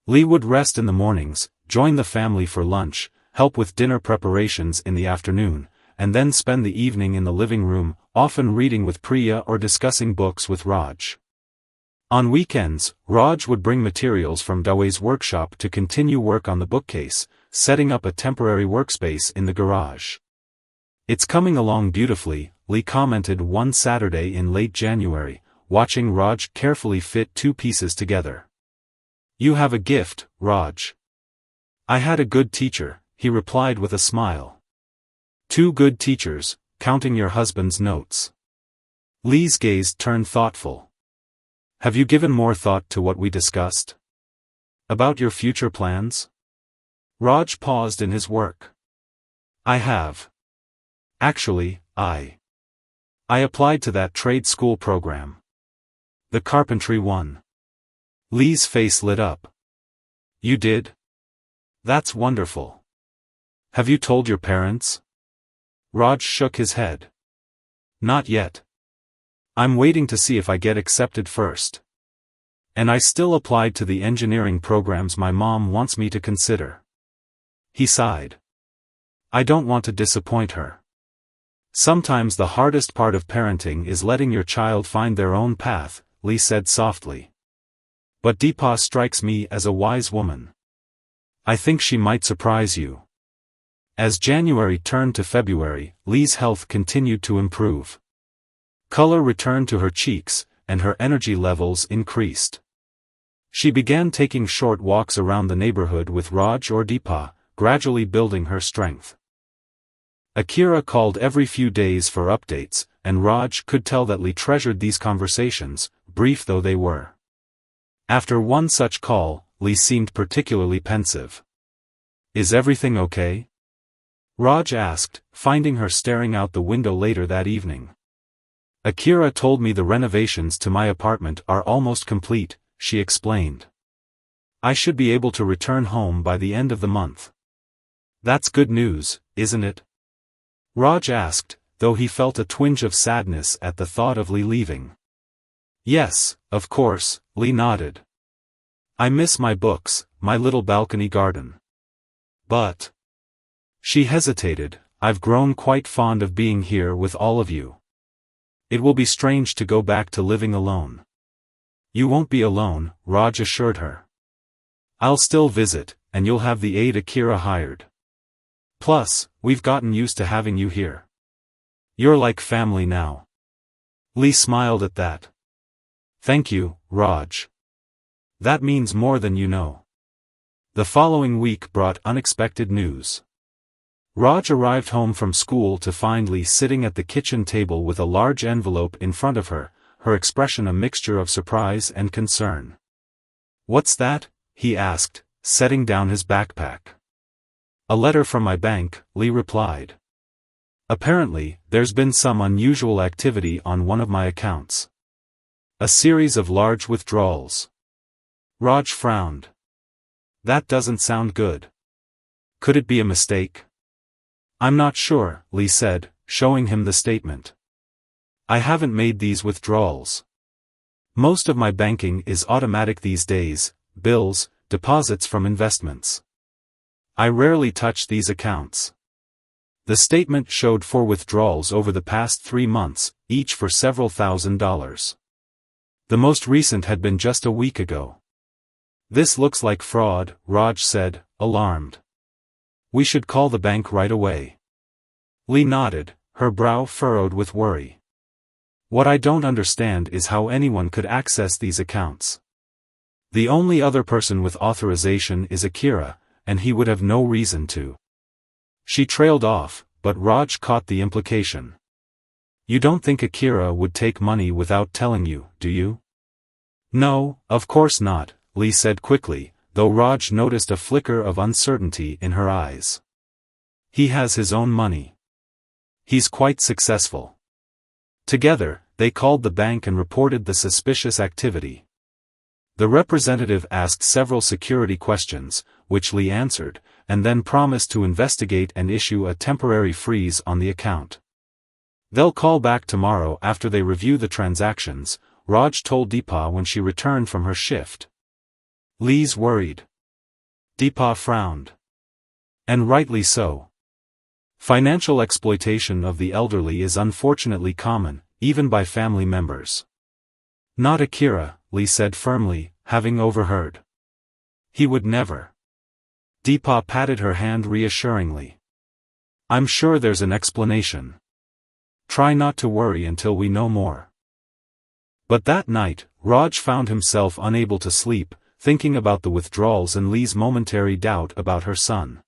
[SPEAKER 1] Lee would rest in the mornings, join the family for lunch, help with dinner preparations in the afternoon, and then spend the evening in the living room, often reading with Priya or discussing books with Raj. On weekends, Raj would bring materials from Dawe's workshop to continue work on the bookcase, setting up a temporary workspace in the garage. "It's coming along beautifully," Lee commented one Saturday in late January, watching Raj carefully fit two pieces together. "You have a gift, Raj." "I had a good teacher," he replied with a smile. "Two good teachers, counting your husband's notes." Lee's gaze turned thoughtful. "Have you given more thought to what we discussed? About your future plans?" Raj paused in his work. "I have. Actually, I applied to that trade school program. The carpentry one." Lee's face lit up. "You did? That's wonderful. Have you told your parents?" Raj shook his head. "Not yet. I'm waiting to see if I get accepted first. And I still applied to the engineering programs my mom wants me to consider." He sighed. "I don't want to disappoint her. Sometimes the hardest part of parenting is letting your child find their own path," Lee said softly. "But Deepa strikes me as a wise woman. I think she might surprise you." As January turned to February, Lee's health continued to improve. Color returned to her cheeks, and her energy levels increased. She began taking short walks around the neighborhood with Raj or Deepa, gradually building her strength. Akira called every few days for updates, and Raj could tell that Lee treasured these conversations, brief though they were. After one such call, Lee seemed particularly pensive. "Is everything okay?" Raj asked, finding her staring out the window later that evening. "Akira told me the renovations to my apartment are almost complete," she explained. "I should be able to return home by the end of the month." "That's good news, isn't it?" Raj asked, though he felt a twinge of sadness at the thought of Lee leaving. "Yes, of course," Lee nodded. "I miss my books, my little balcony garden. But..." She hesitated, "I've grown quite fond of being here with all of you. It will be strange to go back to living alone." "You won't be alone," Raj assured her. "I'll still visit, and you'll have the aide Akira hired. Plus, we've gotten used to having you here. You're like family now." Lee smiled at that. "Thank you, Raj. That means more than you know." The following week brought unexpected news. Raj arrived home from school to find Lee sitting at the kitchen table with a large envelope in front of her, her expression a mixture of surprise and concern. "What's that?" he asked, setting down his backpack. "A letter from my bank," Lee replied. "Apparently, there's been some unusual activity on one of my accounts. A series of large withdrawals." Raj frowned. "That doesn't sound good. Could it be a mistake?" "I'm not sure," Lee said, showing him the statement. "I haven't made these withdrawals. Most of my banking is automatic these days, bills, deposits from investments. I rarely touch these accounts." The statement showed 4 withdrawals over the past 3 months, each for several $1,000s. The most recent had been just a week ago. "This looks like fraud," Raj said, alarmed. "We should call the bank right away." Lee nodded, her brow furrowed with worry. "What I don't understand is how anyone could access these accounts. The only other person with authorization is Akira, and he would have no reason to." She trailed off, but Raj caught the implication. You don't think Akira would take money without telling you, do you? No, of course not, Lee said quickly, though Raj noticed a flicker of uncertainty in her eyes. He has his own money. He's quite successful. Together, they called the bank and reported the suspicious activity. The representative asked several security questions, which Lee answered, and then promised to investigate and issue a temporary freeze on the account. They'll call back tomorrow after they review the transactions, Raj told Deepa when she returned from her shift. Lee's worried. Deepa frowned. And rightly so. Financial exploitation of the elderly is unfortunately common, even by family members. Not Akira, Lee said firmly, having overheard. He would never. Deepa patted her hand reassuringly. I'm sure there's an explanation. Try not to worry until we know more. But that night, Raj found himself unable to sleep, thinking about the withdrawals and Lee's momentary doubt about her son.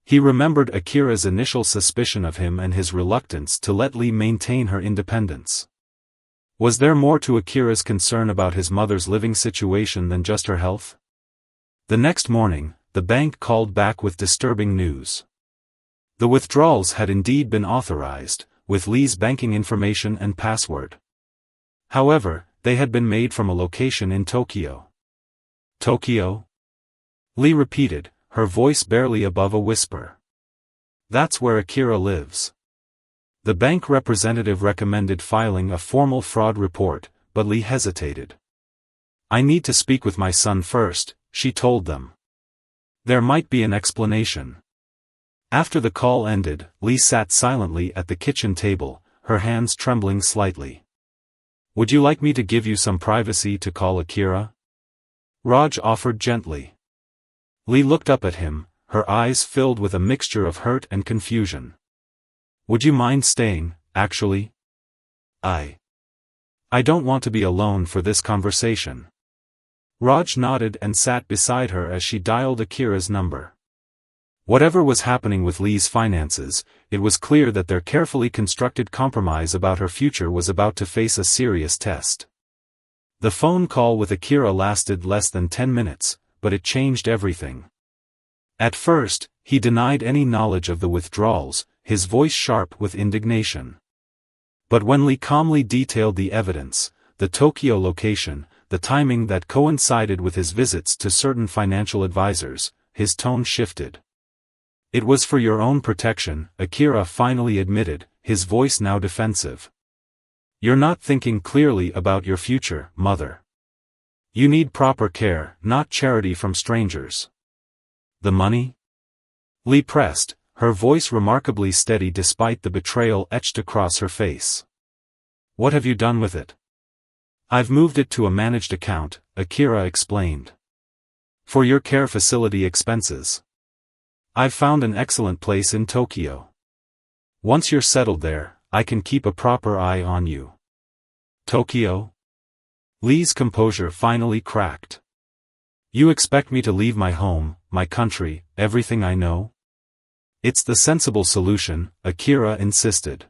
[SPEAKER 1] He remembered Akira's initial suspicion of him and his reluctance to let Lee maintain her independence. Was there more to Akira's concern about his mother's living situation than just her health? The next morning, the bank called back with disturbing news. The withdrawals had indeed been authorized, with Lee's banking information and password. However, they had been made from a location in Tokyo. Tokyo? Lee repeated, her voice barely above a whisper. That's where Akira lives. The bank representative recommended filing a formal fraud report, but Lee hesitated. I need to speak with my son first, she told them. There might be an explanation. After the call ended, Lee sat silently at the kitchen table, her hands trembling slightly. Would you like me to give you some privacy to call Akira? Raj offered gently. Lee looked up at him, her eyes filled with a mixture of hurt and confusion. Would you mind staying, actually? I don't want to be alone for this conversation. Raj nodded and sat beside her as she dialed Akira's number. Whatever was happening with Lee's finances, it was clear that their carefully constructed compromise about her future was about to face a serious test. The phone call with Akira lasted less than 10 minutes, but it changed everything. At first, he denied any knowledge of the withdrawals, his voice sharp with indignation. But when Lee calmly detailed the evidence, the Tokyo location, the timing that coincided with his visits to certain financial advisors, his tone shifted. It was for your own protection, Akira finally admitted, his voice now defensive. You're not thinking clearly about your future, mother. You need proper care, not charity from strangers. The money? Lee pressed, her voice remarkably steady despite the betrayal etched across her face. What have you done with it? I've moved it to a managed account, Akira explained. For your care facility expenses. I've found an excellent place in Tokyo. Once you're settled there, I can keep a proper eye on you. Tokyo? Lee's composure finally cracked. You expect me to leave my home, my country, everything I know? It's the sensible solution, Akira insisted.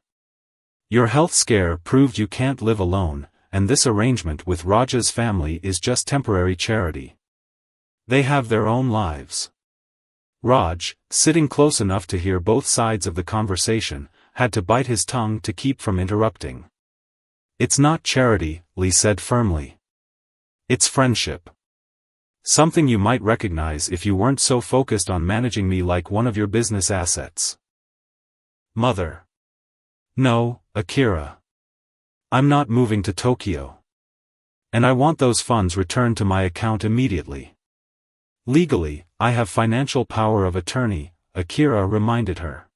[SPEAKER 1] Your health scare proved you can't live alone, and this arrangement with Raja's family is just temporary charity. They have their own lives. Raj, sitting close enough to hear both sides of the conversation, had to bite his tongue to keep from interrupting. It's not charity, Lee said firmly. It's friendship. Something you might recognize if you weren't so focused on managing me like one of your business assets. Mother. No, Akira. I'm not moving to Tokyo. And I want those funds returned to my account immediately. Legally, I have financial power of attorney, Akira reminded her.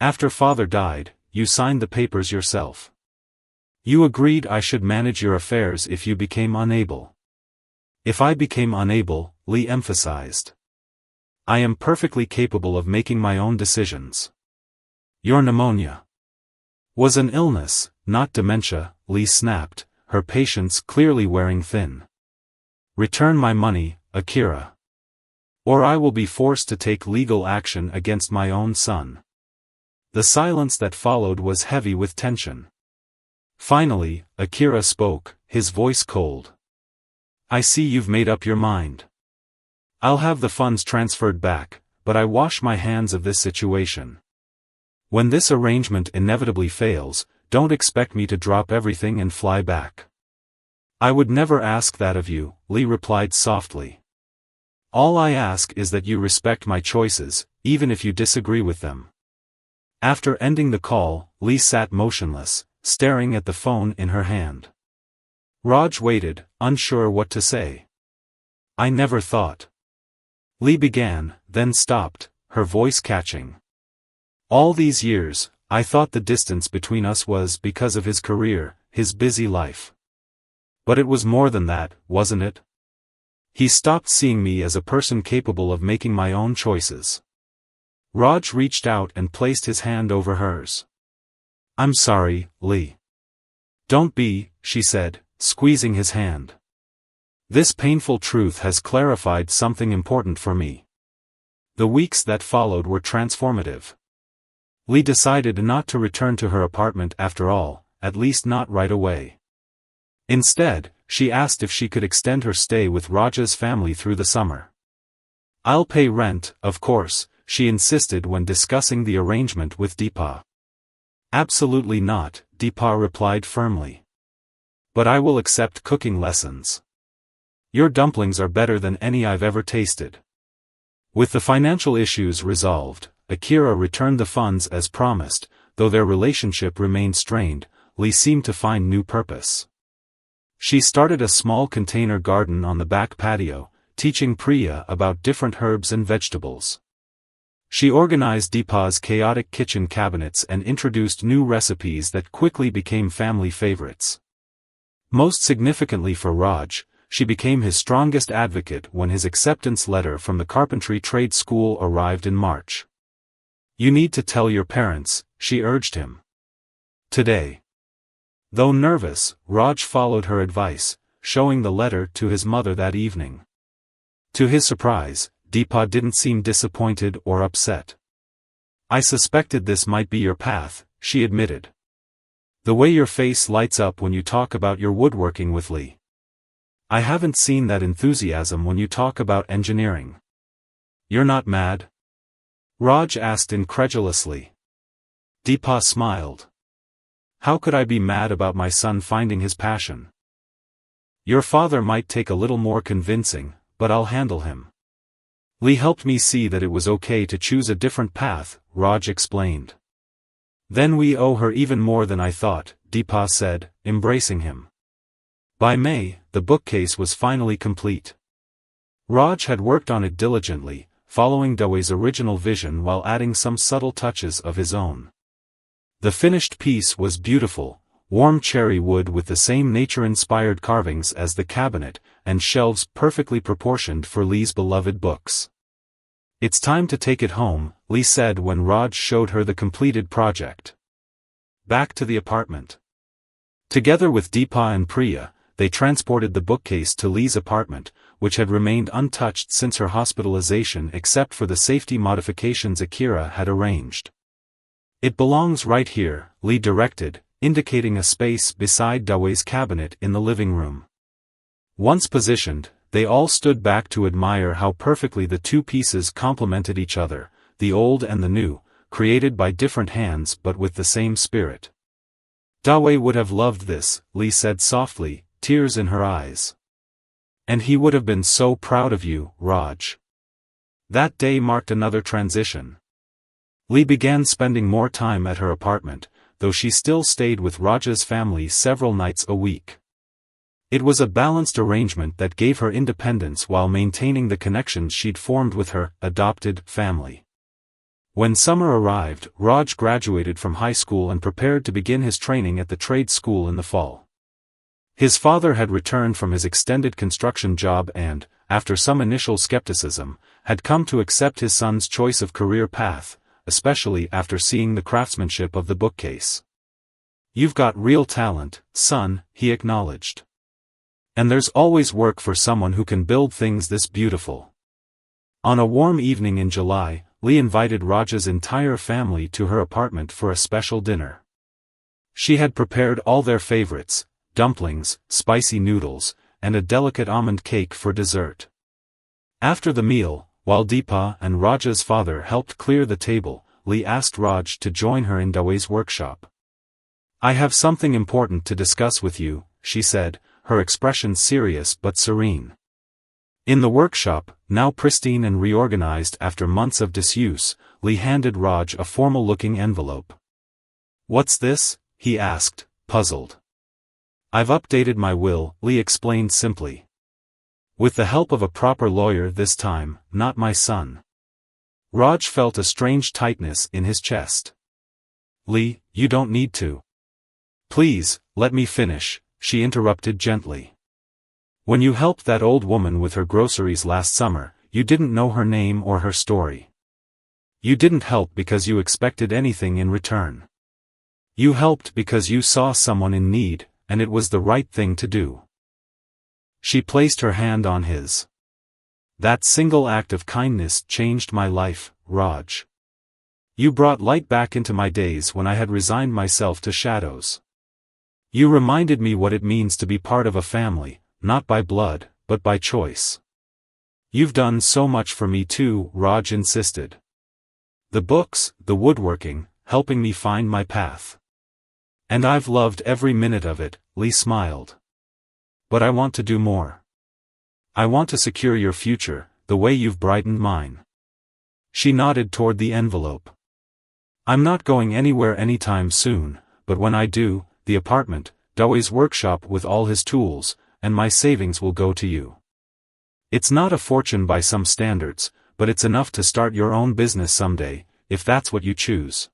[SPEAKER 1] After father died, you signed the papers yourself. You agreed I should manage your affairs if you became unable. If I became unable, Lee emphasized. I am perfectly capable of making my own decisions. Your pneumonia was an illness, not dementia, Lee snapped, her patience clearly wearing thin. Return my money, Akira. Or I will be forced to take legal action against my own son. The silence that followed was heavy with tension. Finally, Akira spoke, his voice cold. "I see you've made up your mind. I'll have the funds transferred back, but I wash my hands of this situation. When this arrangement inevitably fails, don't expect me to drop everything and fly back." "I would never ask that of you," Lee replied softly. "All I ask is that you respect my choices, even if you disagree with them." After ending the call, Lee sat motionless, staring at the phone in her hand. Raj waited, unsure what to say. "I never thought." Lee began, then stopped, her voice catching. "All these years, I thought the distance between us was because of his career, his busy life. But it was more than that, wasn't it? He stopped seeing me as a person capable of making my own choices." Raj reached out and placed his hand over hers. "I'm sorry, Lee." "Don't be," she said, squeezing his hand. "This painful truth has clarified something important for me." The weeks that followed were transformative. Lee decided not to return to her apartment after all, at least not right away. Instead, she asked if she could extend her stay with Raj's family through the summer. "I'll pay rent, of course," she insisted when discussing the arrangement with Deepa. "Absolutely not," Deepa replied firmly. "But I will accept cooking lessons. Your dumplings are better than any I've ever tasted." With the financial issues resolved, Akira returned the funds as promised. Though their relationship remained strained, Lee seemed to find new purpose. She started a small container garden on the back patio, teaching Priya about different herbs and vegetables. She organized Deepa's chaotic kitchen cabinets and introduced new recipes that quickly became family favorites. Most significantly for Raj, she became his strongest advocate when his acceptance letter from the carpentry trade school arrived in March. "You need to tell your parents," she urged him. "Today." Though nervous, Raj followed her advice, showing the letter to his mother that evening. To his surprise, Deepa didn't seem disappointed or upset. "I suspected this might be your path," she admitted. "The way your face lights up when you talk about your woodworking with Lee. I haven't seen that enthusiasm when you talk about engineering. You're not mad?" Raj asked incredulously. Deepa smiled. "How could I be mad about my son finding his passion? Your father might take a little more convincing, but I'll handle him. Lee helped me see that it was okay to choose a different path," Raj explained. "Then we owe her even more than I thought," Deepa said, embracing him. By May, the bookcase was finally complete. Raj had worked on it diligently, following Dawei's original vision while adding some subtle touches of his own. The finished piece was beautiful, warm cherry wood with the same nature-inspired carvings as the cabinet, and shelves perfectly proportioned for Lee's beloved books. "It's time to take it home," Lee said when Raj showed her the completed project. Back to the apartment. Together with Deepa and Priya, they transported the bookcase to Lee's apartment, which had remained untouched since her hospitalization except for the safety modifications Akira had arranged. "It belongs right here," Lee directed, indicating a space beside Dawei's cabinet in the living room. Once positioned, they all stood back to admire how perfectly the two pieces complemented each other, the old and the new, created by different hands but with the same spirit. "Dawei would have loved this," Lee said softly, tears in her eyes. "And he would have been so proud of you, Raj." That day marked another transition. Lee began spending more time at her apartment, though she still stayed with Raj's family several nights a week. It was a balanced arrangement that gave her independence while maintaining the connections she'd formed with her adopted family. When summer arrived, Raj graduated from high school and prepared to begin his training at the trade school in the fall. His father had returned from his extended construction job and, after some initial skepticism, had come to accept his son's choice of career path, especially after seeing the craftsmanship of the bookcase. "You've got real talent, son," he acknowledged. "And there's always work for someone who can build things this beautiful." On a warm evening in July, Lee invited Raj's entire family to her apartment for a special dinner. She had prepared all their favorites, dumplings, spicy noodles, and a delicate almond cake for dessert. After the meal, while Deepa and Raj's father helped clear the table, Lee asked Raj to join her in Dawei's workshop. "I have something important to discuss with you," she said, her expression serious but serene. In the workshop, now pristine and reorganized after months of disuse, Lee handed Raj a formal-looking envelope. "What's this?" he asked, puzzled. "I've updated my will," Lee explained simply. "With the help of a proper lawyer this time, not my son." Raj felt a strange tightness in his chest. "Lee, you don't need to." "Please, let me finish," she interrupted gently. "When you helped that old woman with her groceries last summer, you didn't know her name or her story. You didn't help because you expected anything in return. You helped because you saw someone in need, and it was the right thing to do." She placed her hand on his. "That single act of kindness changed my life, Raj. You brought light back into my days when I had resigned myself to shadows. You reminded me what it means to be part of a family, not by blood, but by choice." "You've done so much for me too," Raj insisted. "The books, the woodworking, helping me find my path. And I've loved every minute of it," Lee smiled. "But I want to do more. I want to secure your future, the way you've brightened mine." She nodded toward the envelope. "I'm not going anywhere anytime soon, but when I do, the apartment, Dawei's workshop with all his tools, and my savings will go to you. It's not a fortune by some standards, but it's enough to start your own business someday, if that's what you choose."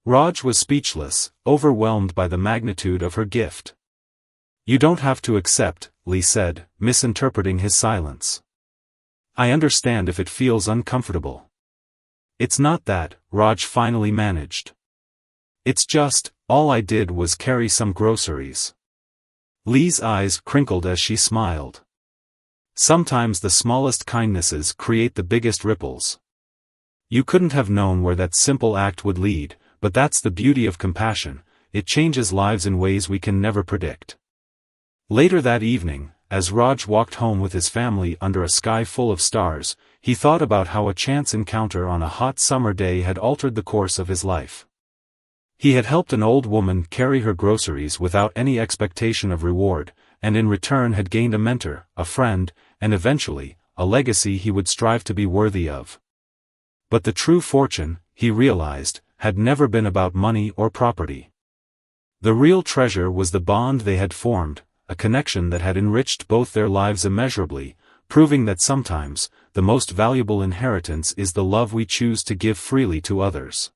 [SPEAKER 1] Raj was speechless, overwhelmed by the magnitude of her gift. "You don't have to accept," Lee said, misinterpreting his silence. "I understand if it feels uncomfortable." "It's not that," Raj finally managed. "It's just, all I did was carry some groceries." Lee's eyes crinkled as she smiled. Sometimes the smallest kindnesses create the biggest ripples. You couldn't have known where that simple act would lead, but that's the beauty of compassion, it changes lives in ways we can never predict. Later that evening, as Raj walked home with his family under a sky full of stars, he thought about how a chance encounter on a hot summer day had altered the course of his life. He had helped an old woman carry her groceries without any expectation of reward, and in return had gained a mentor, a friend, and eventually, a legacy he would strive to be worthy of. But the true fortune, he realized, had never been about money or property. The real treasure was the bond they had formed, a connection that had enriched both their lives immeasurably, proving that sometimes, the most valuable inheritance is the love we choose to give freely to others.